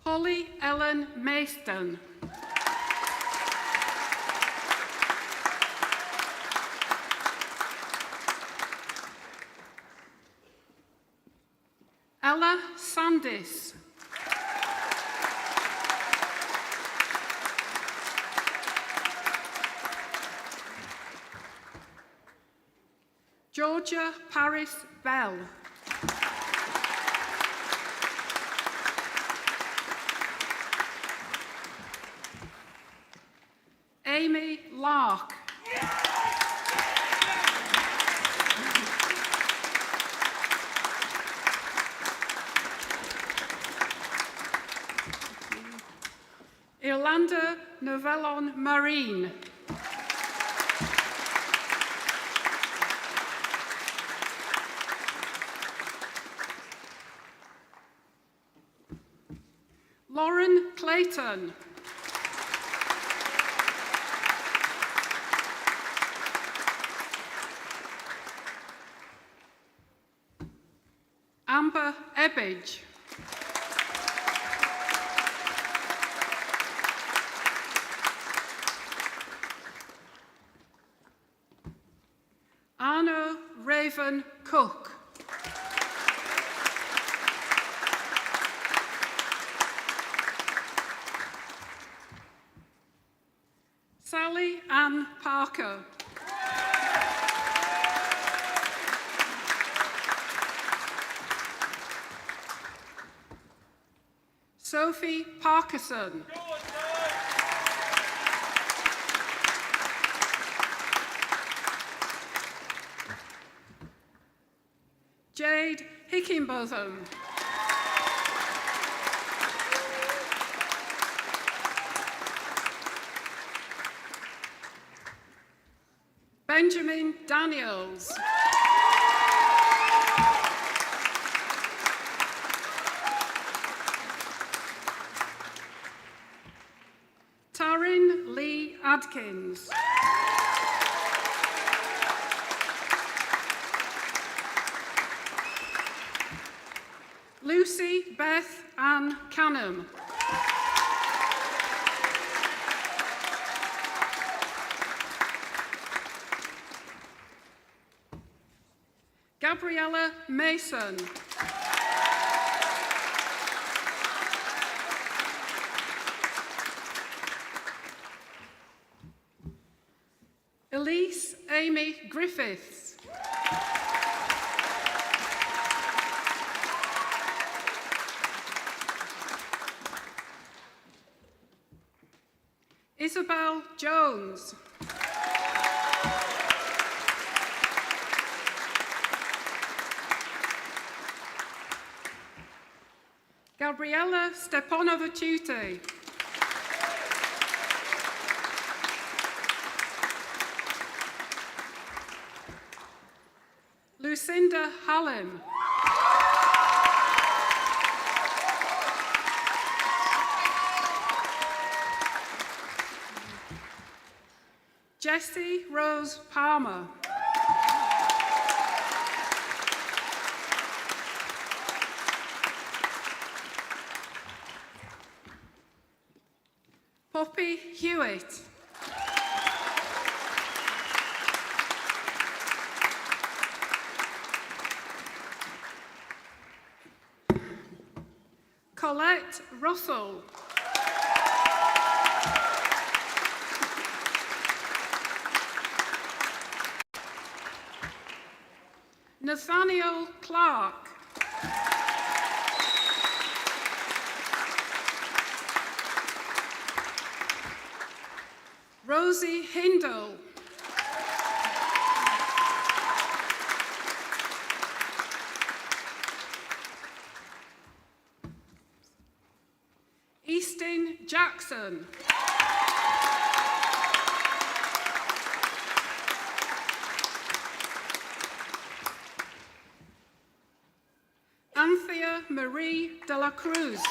Holly Ellen Mayston. Ella Sandis. Georgia Paris Bell. Amy Lark. Irlanda Novellon Marine. Lauren Clayton. Amber Ebbage. Arno Raven Cook. Sally Ann Parker. Sophie Parkinson. Jade Hickinbotham. Benjamin Daniels. Taryn Lee Adkins. Lucy Beth Ann Canham. Gabriella Mason. Elise Amy Griffiths. Isabel Jones. Gabriella Stepanova-Tute. Lucinda Hallam. Jessie Rose Palmer. Poppy Hewitt. Colette Russell. Nathaniel Clark. Rosie Hindle. Easton Jackson. Anthea Marie de la Cruz.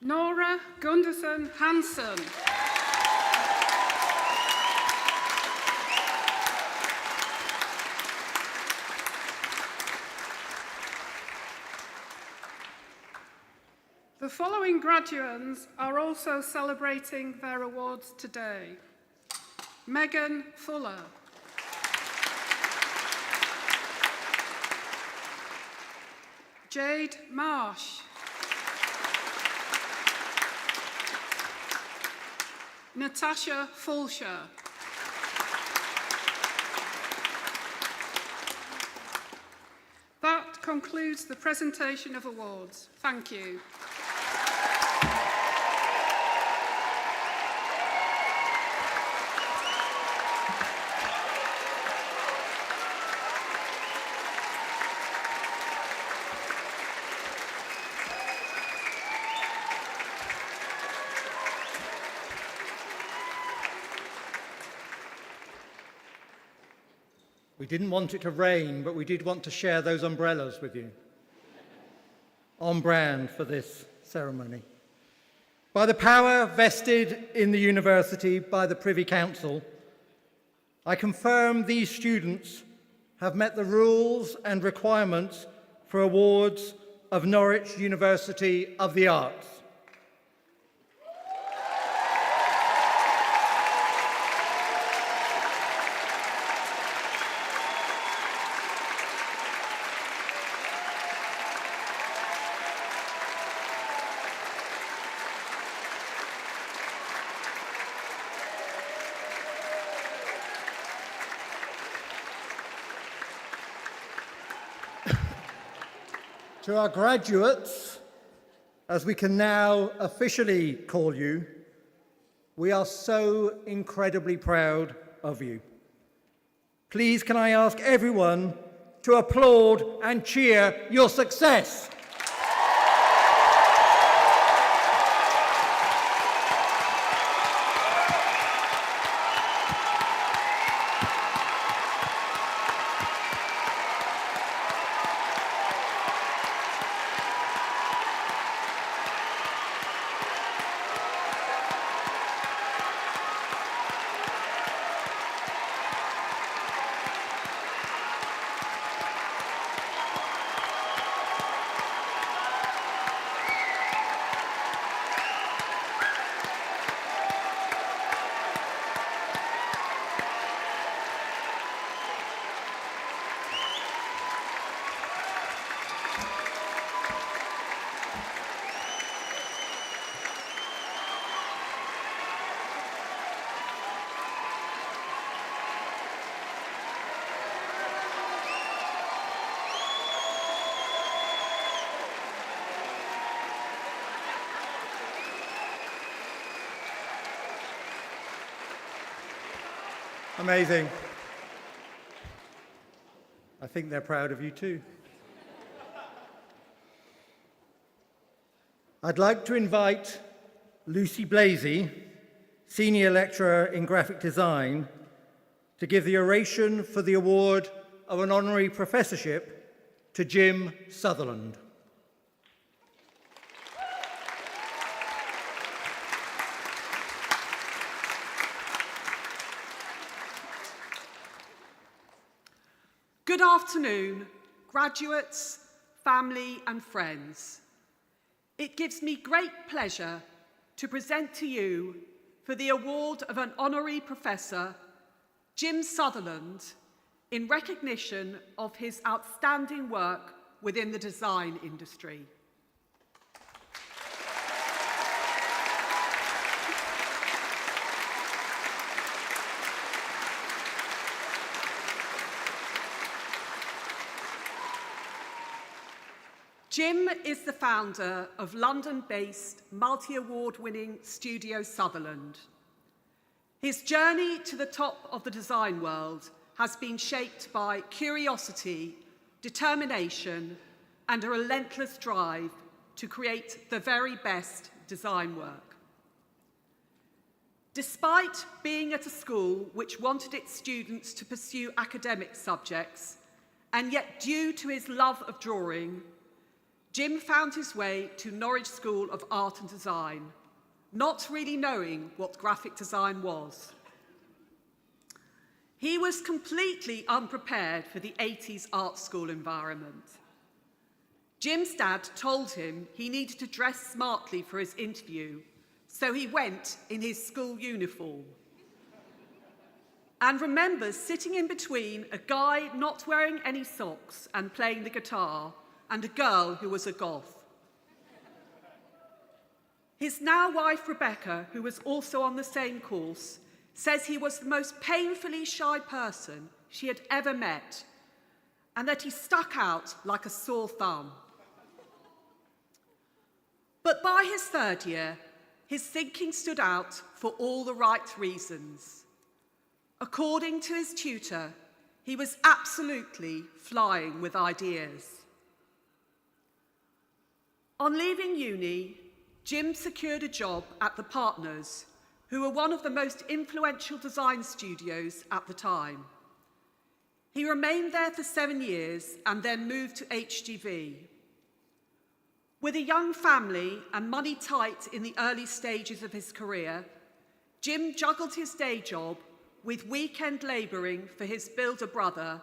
Nora Gunderson Hansen. The following graduates are also celebrating their awards today. Megan Fuller. Jade Marsh. Natasha Fulsher. That concludes the presentation of awards. Thank you. We didn't want it to rain, but we did want to share those umbrellas with you. On brand for this ceremony. By the power vested in the university by the Privy Council, I confirm these students have met the rules and requirements for awards of Norwich University of the Arts. To our graduates, as we can now officially call you, we are so incredibly proud of you. Please can I ask everyone to applaud and cheer your success. Amazing. I think they're proud of you too. I'd like to invite Lucy Blasey, Senior Lecturer in Graphic Design, to give the oration for the award of an honorary professorship to Jim Sutherland. Good afternoon, graduates, family and friends. It gives me great pleasure to present to you for the award of an honorary professor, Jim Sutherland, in recognition of his outstanding work within the design industry. Jim is the founder of London-based, multi-award-winning Studio Sutherland. His journey to the top of the design world has been shaped by curiosity, determination, and a relentless drive to create the very best design work. Despite being at a school which wanted its students to pursue academic subjects, and yet due to his love of drawing, Jim found his way to Norwich School of Art and Design, not really knowing what graphic design was. He was completely unprepared for the 80s art school environment. Jim's dad told him he needed to dress smartly for his interview, so he went in his school uniform. And remembers sitting in between a guy not wearing any socks and playing the guitar, and a girl who was a goth. His now wife, Rebecca, who was also on the same course, says he was the most painfully shy person she had ever met, and that he stuck out like a sore thumb. But by his third year, his thinking stood out for all the right reasons. According to his tutor, he was absolutely flying with ideas. On leaving uni, Jim secured a job at the Partners, who were one of the most influential design studios at the time. He remained there for 7 years and then moved to HGV. With a young family and money tight in the early stages of his career, Jim juggled his day job with weekend labouring for his builder brother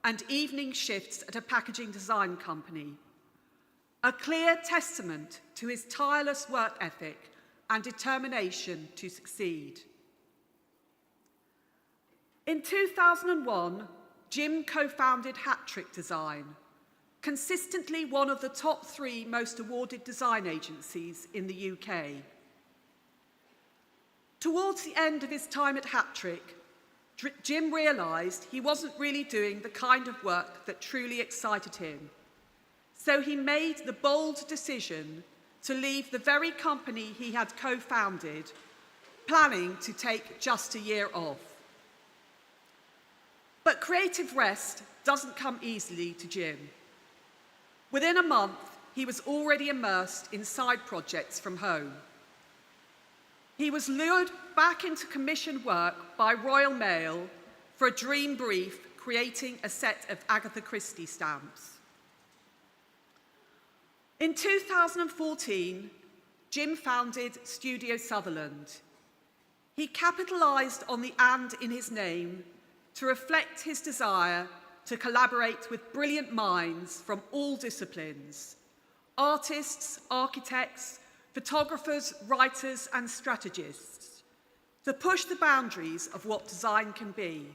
and evening shifts at a packaging design company. A clear testament to his tireless work ethic and determination to succeed. In 2001, Jim co-founded Hat Trick Design, consistently one of the top 3 most awarded design agencies in the UK. Towards the end of his time at Hat Trick, Jim realised he wasn't really doing the kind of work that truly excited him. So he made the bold decision to leave the very company he had co-founded, planning to take just a year off. But creative rest doesn't come easily to Jim. Within a month, he was already immersed in side projects from home. He was lured back into commission work by Royal Mail for a dream brief, creating a set of Agatha Christie stamps. In 2014, Jim founded Studio Sutherland. He capitalised on the "and" in his name to reflect his desire to collaborate with brilliant minds from all disciplines: artists, architects, photographers, writers and strategists, to push the boundaries of what design can be.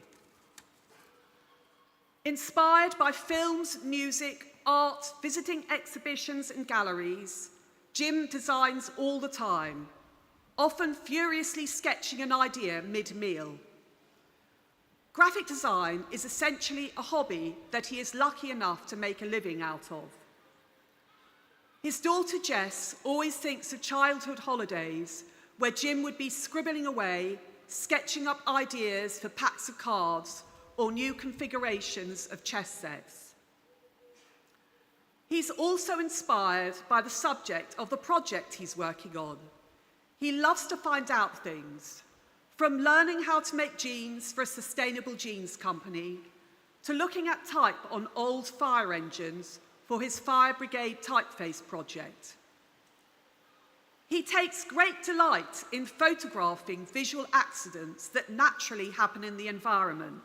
Inspired by films, music, art, visiting exhibitions and galleries, Jim designs all the time, often furiously sketching an idea mid-meal. Graphic design is essentially a hobby that he is lucky enough to make a living out of. His daughter Jess always thinks of childhood holidays where Jim would be scribbling away, sketching up ideas for packs of cards or new configurations of chess sets. He's also inspired by the subject of the project he's working on. He loves to find out things, from learning how to make jeans for a sustainable jeans company, to looking at type on old fire engines for his fire brigade typeface project. He takes great delight in photographing visual accidents that naturally happen in the environment.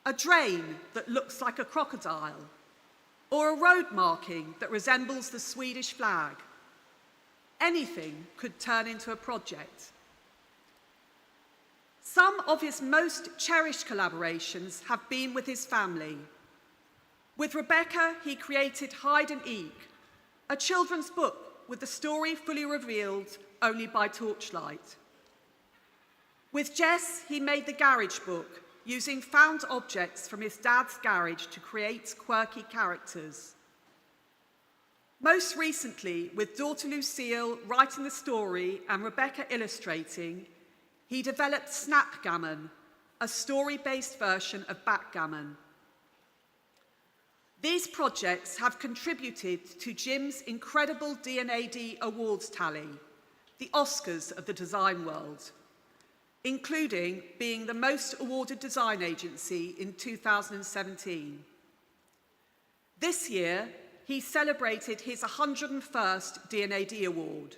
A drain that looks like a crocodile, or a road marking that resembles the Swedish flag. Anything could turn into a project. Some of his most cherished collaborations have been with his family. With Rebecca, he created Hide and Eke, a children's book with the story fully revealed only by torchlight. With Jess, he made the Garage book, using found objects from his dad's garage to create quirky characters. Most recently, with daughter Lucille writing the story and Rebecca illustrating, he developed Snapgammon, a story-based version of backgammon. These projects have contributed to Jim's incredible D&AD awards tally, the Oscars of the design world, including being the most awarded design agency in 2017. This year, he celebrated his 101st D&AD award.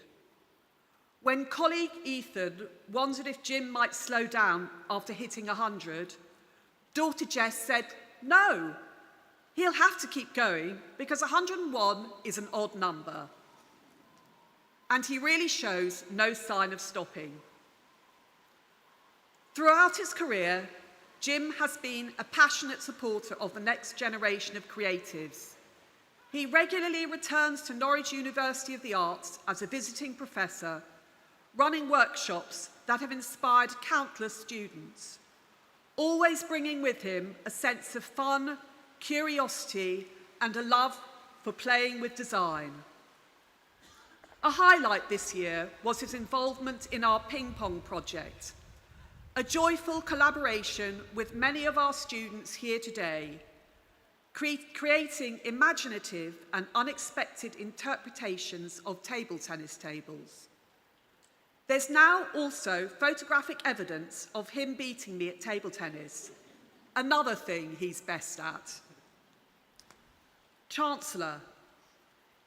When colleague Ethan wondered if Jim might slow down after hitting 100, daughter Jess said, "No, he'll have to keep going because 101 is an odd number." And he really shows no sign of stopping. Throughout his career, Jim has been a passionate supporter of the next generation of creatives. He regularly returns to Norwich University of the Arts as a visiting professor, running workshops that have inspired countless students, always bringing with him a sense of fun, curiosity, and a love for playing with design. A highlight this year was his involvement in our ping pong project, a joyful collaboration with many of our students here today, creating imaginative and unexpected interpretations of table tennis tables. There's now also photographic evidence of him beating me at table tennis, another thing he's best at. Chancellor,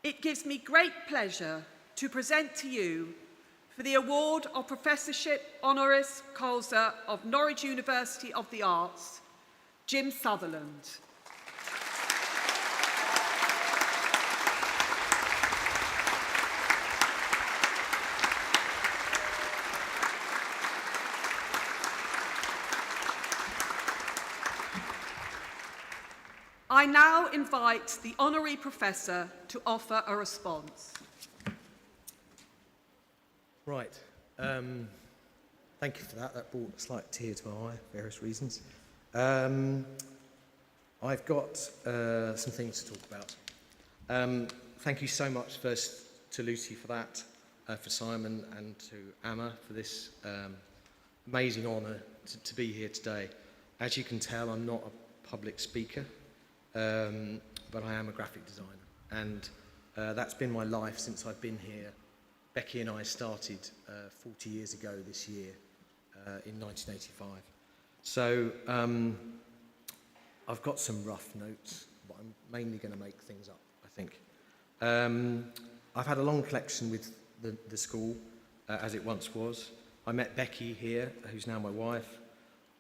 it gives me great pleasure to present to you for the award of Professorship Honoris Causa of Norwich University of the Arts, Jim Sutherland. I now invite the Honorary Professor to offer a response. Right. Thank you for that. That brought a slight tear to my eye for various reasons. I've got some things to talk about. Thank you so much first to Lucy for that, for Simon and to Amma for this amazing honour to be here today. As you can tell, I'm not a public speaker, but I am a graphic designer, and that's been my life since I've been here. Becky and I started 40 years ago this year, in 1985. So I've got some rough notes, but I'm mainly going to make things up, I think. I've had a long collection with the school, as it once was. I met Becky here, who's now my wife,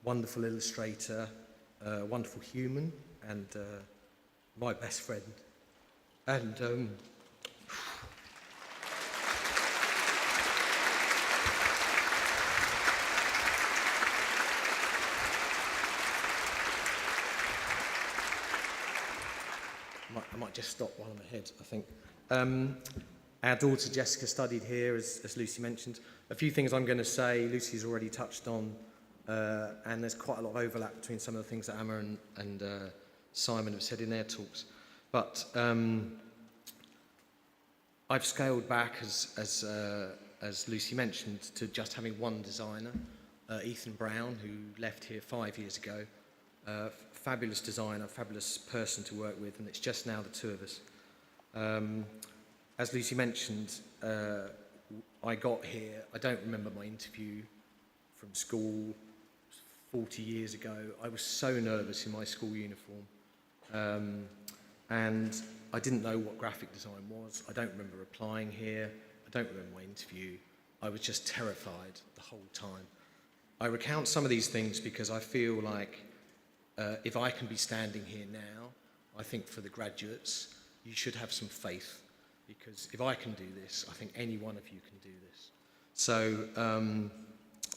wonderful illustrator, wonderful human, and my best friend. And I might just stop while I'm ahead, I think. Our daughter Jessica studied here, as Lucy mentioned. A few things I'm going to say, Lucy's already touched on, and there's quite a lot of overlap between some of the things that Amma and Simon have said in their talks. But I've scaled back, as Lucy mentioned, to just having one designer. Ethan Brown, who left here 5 years ago. Fabulous designer, fabulous person to work with, and it's just now the two of us. As Lucy mentioned, I got here, I don't remember my interview from school 40 years ago. I was so nervous in my school uniform. And I didn't know what graphic design was. I don't remember applying here. I don't remember my interview. I was just terrified the whole time. I recount some of these things because I feel like if I can be standing here now, I think for the graduates, you should have some faith, because if I can do this, I think any one of you can do this. So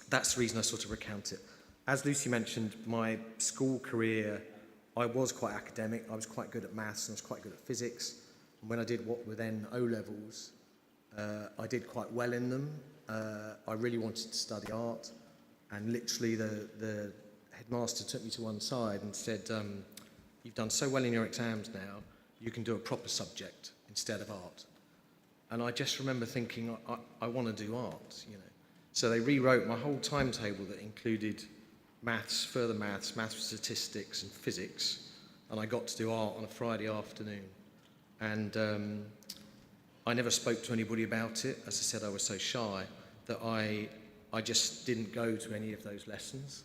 that's the reason I sort of recount it. As Lucy mentioned, my school career, I was quite academic. I was quite good at maths and I was quite good at physics. And when I did what were then O-levels, I did quite well in them. I really wanted to study art, and literally the headmaster took me to one side and said, you've done so well in your exams now, you can do a proper subject instead of art. And I just remember thinking, I want to do art, you know. So they rewrote my whole timetable that included maths, further maths statistics and physics, and I got to do art on a Friday afternoon. And I never spoke to anybody about it. As I said, I was so shy that I just didn't go to any of those lessons.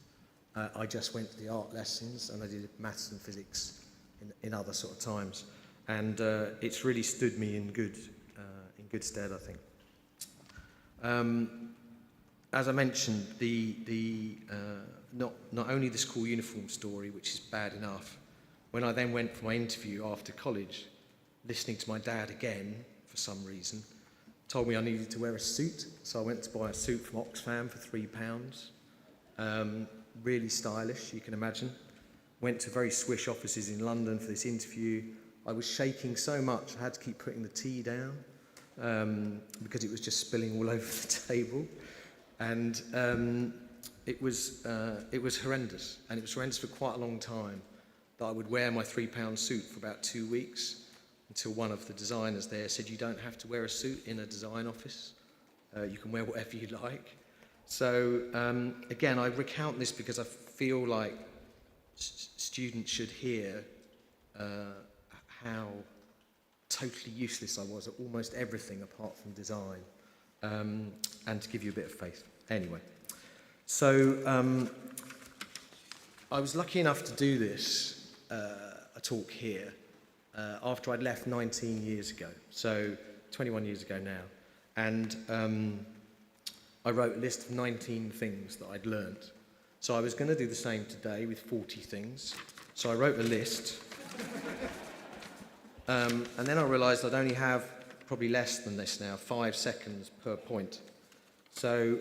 I just went to the art lessons, and I did maths and physics in other sort of times. And it's really stood me in good stead, I think. As I mentioned, not only the school uniform story, which is bad enough, when I then went for my interview after college, listening to my dad again, for some reason, told me I needed to wear a suit. So I went to buy a suit from Oxfam for £3. Really stylish, you can imagine. Went to very swish offices in London for this interview. I was shaking so much, I had to keep putting the tea down because it was just spilling all over the table. And it was horrendous, and it was horrendous for quite a long time, that I would wear my £3 suit for about 2 weeks until one of the designers there said, you don't have to wear a suit in a design office. You can wear whatever you like. So again, I recount this because I feel like students should hear how totally useless I was at almost everything apart from design, and to give you a bit of faith. Anyway, so I was lucky enough to do this, a talk here, after I'd left 19 years ago, so 21 years ago now. And I wrote a list of 19 things that I'd learnt. So I was going to do the same today with 40 things. So I wrote a list. And then I realised I'd only have probably less than this now, 5 seconds per point. So,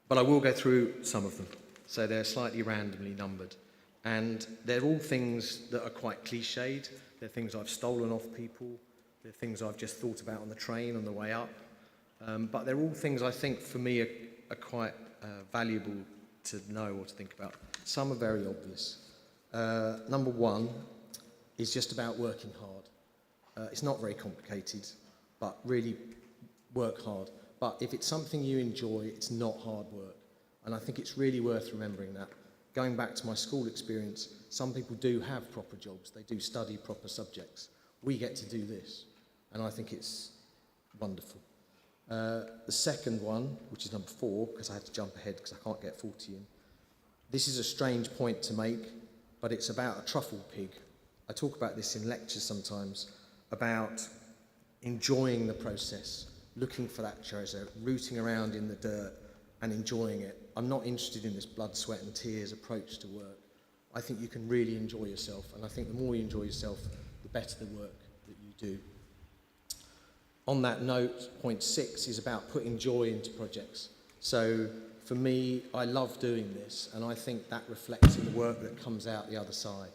but I will go through some of them. So they're slightly randomly numbered. And they're all things that are quite cliched. They're things I've stolen off people. They're things I've just thought about on the train on the way up. But they're all things I think for me are quite valuable to know or to think about. Some are very obvious. Number one is just about working hard. It's not very complicated, but really work hard. But if it's something you enjoy, it's not hard work. And I think it's really worth remembering that. Going back to my school experience, some people do have proper jobs. They do study proper subjects. We get to do this. And I think it's wonderful. The second one, which is number 4, because I had to jump ahead because I can't get 40 in. This is a strange point to make, but it's about a truffle pig. I talk about this in lectures sometimes, about enjoying the process, looking for that treasure, rooting around in the dirt and enjoying it. I'm not interested in this blood, sweat and tears approach to work. I think you can really enjoy yourself, and I think the more you enjoy yourself, the better the work that you do. On that note, point 6 is about putting joy into projects. So for me, I love doing this, and I think that reflects in the work that comes out the other side.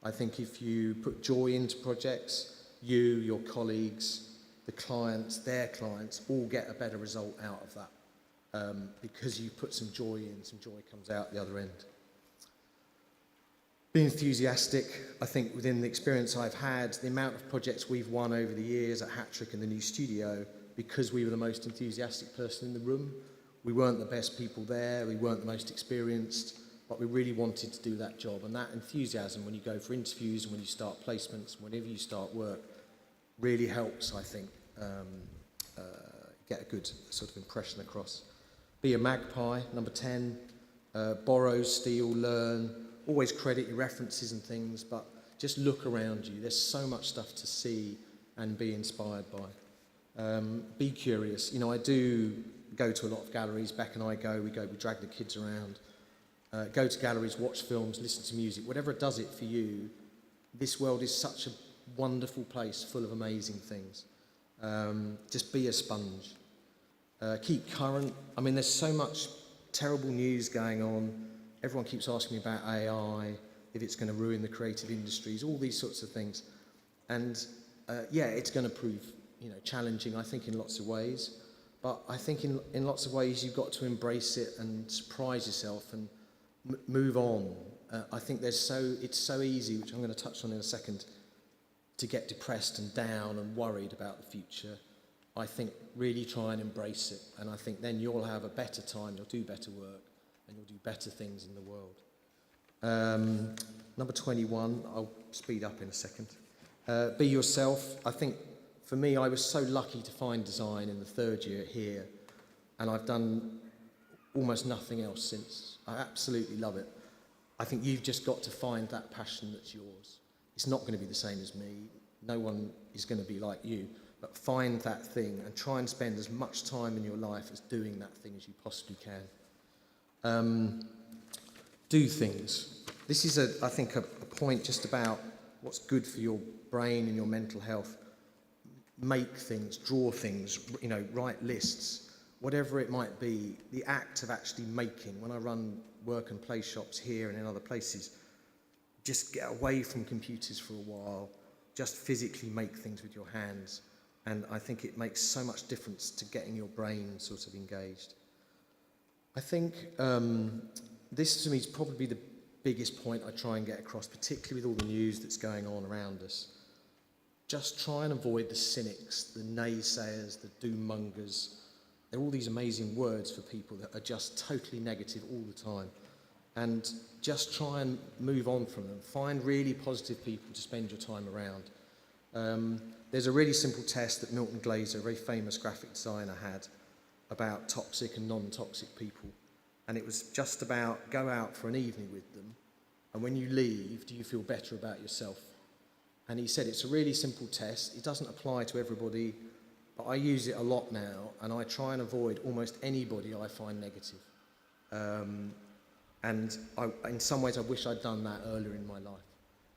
I think if you put joy into projects, you, your colleagues, the clients, their clients, all get a better result out of that. Because you put some joy in, some joy comes out the other end. Being enthusiastic, I think within the experience I've had, the amount of projects we've won over the years at Hattrick and the new studio, because we were the most enthusiastic person in the room, We weren't the best people there, we weren't the most experienced, but we really wanted to do that job. And that enthusiasm when you go for interviews and when you start placements, whenever you start work, really helps, I think, get a good sort of impression across. Be a magpie, number 10, borrow, steal, learn, always credit your references and things, but just look around you. There's so much stuff to see and be inspired by. Be curious. You know, I do go to a lot of galleries. Beck and I go, we drag the kids around. Go to galleries, watch films, listen to music. Whatever does it for you, this world is such a wonderful place full of amazing things. Just be a sponge. Keep current. I mean, there's so much terrible news going on. Everyone keeps asking me about AI, if it's going to ruin the creative industries, all these sorts of things. And yeah, it's going to prove, you know, challenging, I think, in lots of ways. But I think in lots of ways you've got to embrace it and surprise yourself and move on. I think it's so easy, which I'm going to touch on in a second, to get depressed and down and worried about the future. I think really try and embrace it, and I think then you'll have a better time, you'll do better work, and you'll do better things in the world. Number 21, I'll speed up in a second. Be yourself. I think for me, I was so lucky to find design in the third year here, and I've done almost nothing else since. I absolutely love it. I think you've just got to find that passion that's yours. It's not going to be the same as me. No one is going to be like you. But find that thing and try and spend as much time in your life as doing that thing as you possibly can. Do things. This is, I think, a point just about what's good for your brain and your mental health. Make things, draw things, you know, write lists, whatever it might be. The act of actually making. When I run work and play shops here and in other places, just get away from computers for a while. Just physically make things with your hands. And I think it makes so much difference to getting your brain sort of engaged. I think this to me is probably the biggest point I try and get across, particularly with all the news that's going on around us. Just try and avoid the cynics, the naysayers, the doom-mongers. They're all these amazing words for people that are just totally negative all the time. And just try and move on from them. Find really positive people to spend your time around. There's a really simple test that Milton Glaser, a very famous graphic designer, had about toxic and non-toxic people. And it was just about go out for an evening with them, and when you leave, do you feel better about yourself? And he said it's a really simple test. It doesn't apply to everybody, but I use it a lot now, and I try and avoid almost anybody I find negative. And in some ways, I wish I'd done that earlier in my life,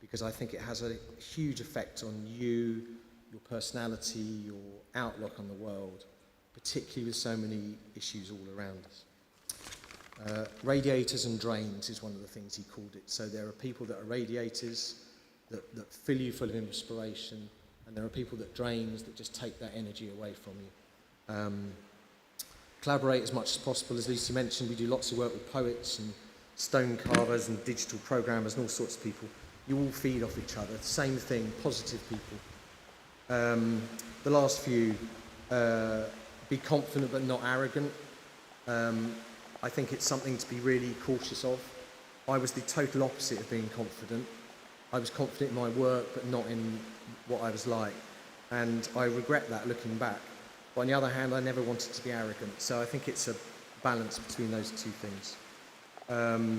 because I think it has a huge effect on you, your personality, your outlook on the world, particularly with so many issues all around us. Radiators and drains is one of the things he called it. So there are people that are radiators that fill you full of inspiration, and there are people that drains that just take that energy away from you. Collaborate as much as possible. As Lucy mentioned, we do lots of work with poets and stone carvers and digital programmers and all sorts of people. You all feed off each other. Same thing, positive people. The last few, be confident but not arrogant. I think it's something to be really cautious of. I was the total opposite of being confident. I was confident in my work but not in what I was like. And I regret that looking back. But on the other hand, I never wanted to be arrogant. So I think it's a balance between those two things. I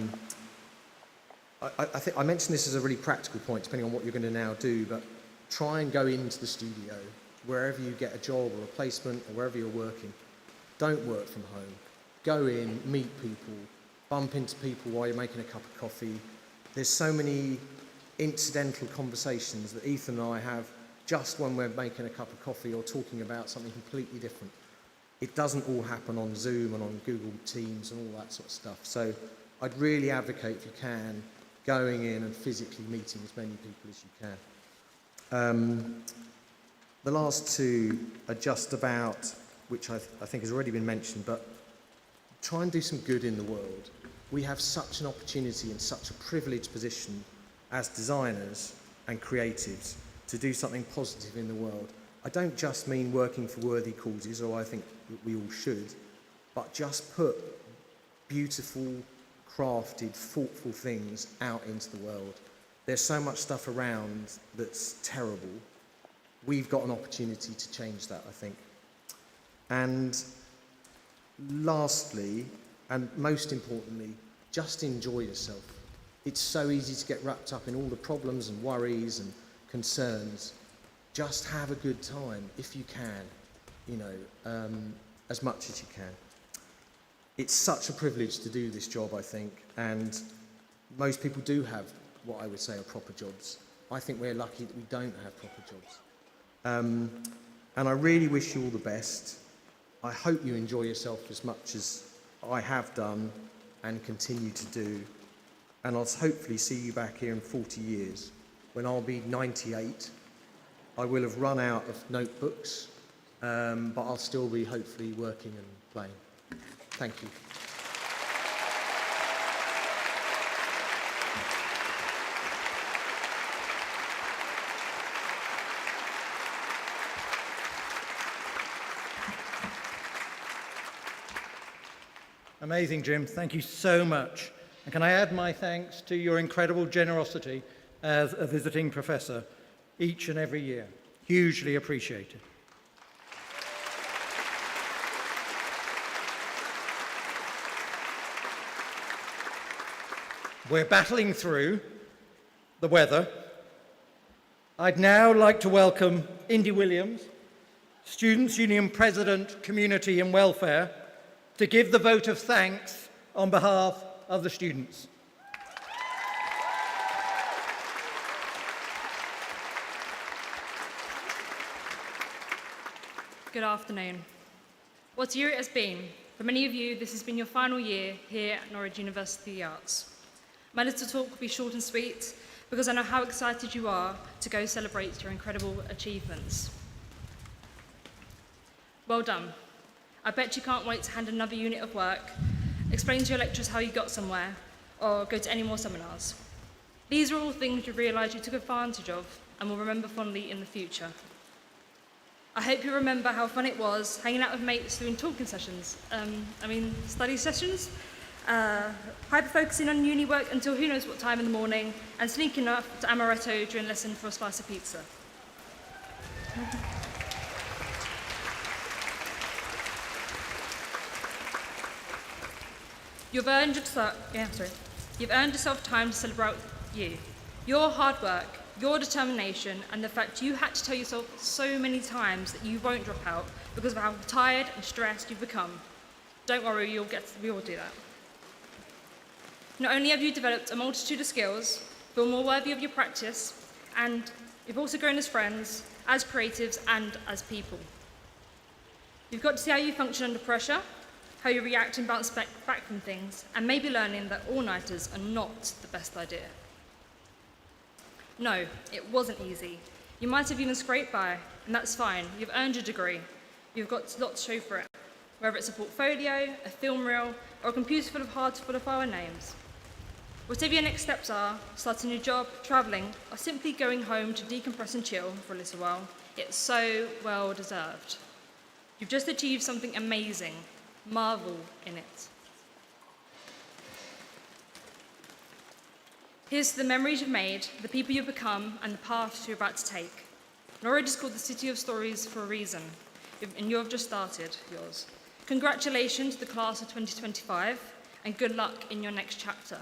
think I mentioned this as a really practical point, depending on what you're going to now do, but try and go into the studio, wherever you get a job or a placement or wherever you're working. Don't work from home. Go in, meet people, bump into people while you're making a cup of coffee. There's so many incidental conversations that Ethan and I have just when we're making a cup of coffee or talking about something completely different. It doesn't all happen on Zoom and on Google Teams and all that sort of stuff. So I'd really advocate, if you can, going in and physically meeting as many people as you can. The last two are just about, which I think has already been mentioned, but try and do some good in the world. We have such an opportunity and such a privileged position as designers and creatives to do something positive in the world. I don't just mean working for worthy causes, or I think we all should, but just put beautiful, crafted, thoughtful things out into the world. There's so much stuff around that's terrible. We've got an opportunity to change that, I think. And lastly, and most importantly, just enjoy yourself. It's so easy to get wrapped up in all the problems and worries and concerns. Just have a good time if you can, as much as you can. It's such a privilege to do this job, I think, and most people do have what I would say are proper jobs. I think we're lucky that we don't have proper jobs. And I really wish you all the best. I hope you enjoy yourself as much as I have done and continue to do. And I'll hopefully see you back here in 40 years when I'll be 98. I will have run out of notebooks, but I'll still be hopefully working and playing. Thank you. Amazing, Jim. Thank you so much. And can I add my thanks to your incredible generosity as a visiting professor each and every year. Hugely appreciated. We're battling through the weather. I'd now like to welcome Indy Williams, Students' Union President, Community and Welfare, to give the vote of thanks on behalf of the students. Good afternoon. What a year it has been. For many of you, this has been your final year here at Norwich University of the Arts. My little talk will be short and sweet because I know how excited you are to go celebrate your incredible achievements. Well done. I bet you can't wait to hand another unit of work, explain to your lecturers how you got somewhere, or go to any more seminars. These are all things you realise you took advantage of and will remember fondly in the future. I hope you remember how fun it was hanging out with mates doing talking sessions, study sessions, hyper-focusing on uni work until who knows what time in the morning, and sneaking up to Amaretto during lesson for a slice of pizza. You've earned yourself time to celebrate you. Your hard work, your determination, and the fact you had to tell yourself so many times that you won't drop out because of how tired and stressed you've become. Don't worry, we all do that. Not only have you developed a multitude of skills, feel more worthy of your practice, and you've also grown as friends, as creatives, and as people. You've got to see how you function under pressure, how you react and bounce back from things, and maybe learning that all-nighters are not the best idea. No, it wasn't easy. You might have even scraped by, and that's fine. You've earned your degree. You've got a lot to show for it, whether it's a portfolio, a film reel, or a computer full of hard to follow file names. Whatever your next steps are, starting a new job, travelling, or simply going home to decompress and chill for a little while, it's so well deserved. You've just achieved something amazing. Marvel in it. Here's to the memories you've made, the people you've become, and the paths you're about to take. Norwich is called the City of Stories for a reason, and you have just started yours. Congratulations to the class of 2025, and good luck in your next chapter.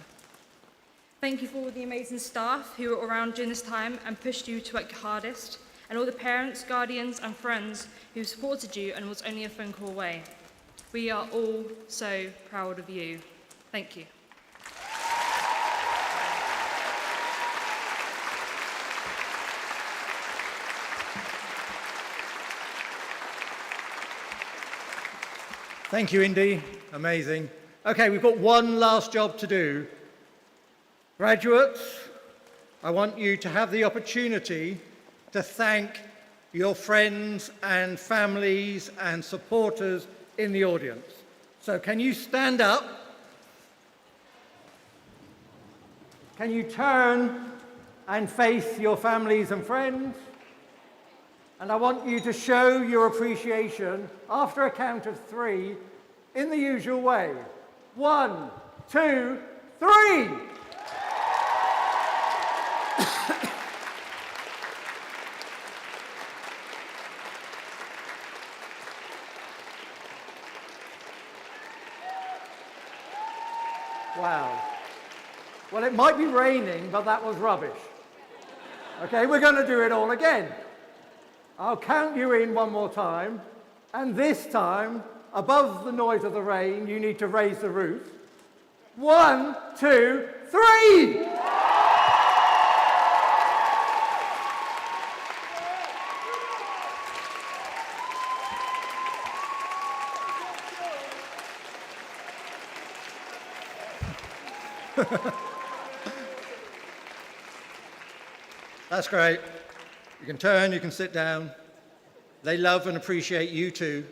Thank you for all the amazing staff who were around during this time and pushed you to work your hardest, and all the parents, guardians, and friends who supported you and was only a phone call away. We are all so proud of you. Thank you. Thank you, Indy. Amazing. Okay, we've got one last job to do. Graduates, I want you to have the opportunity to thank your friends and families and supporters in the audience. So can you stand up? Can you turn and face your families and friends? And I want you to show your appreciation after a count of 3 in the usual way. 1, 2, 3. Wow. Well, it might be raining, but that was rubbish. Okay, we're going to do it all again. I'll count you in one more time, and this time, above the noise of the rain, you need to raise the roof. 1, 2, 3! That's great. You can turn, you can sit down. They love and appreciate you too.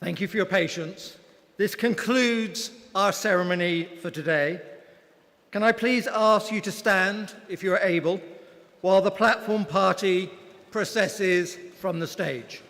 Thank you for your patience. This concludes our ceremony for today. Can I please ask you to stand, if you are able, while the platform party processes from the stage.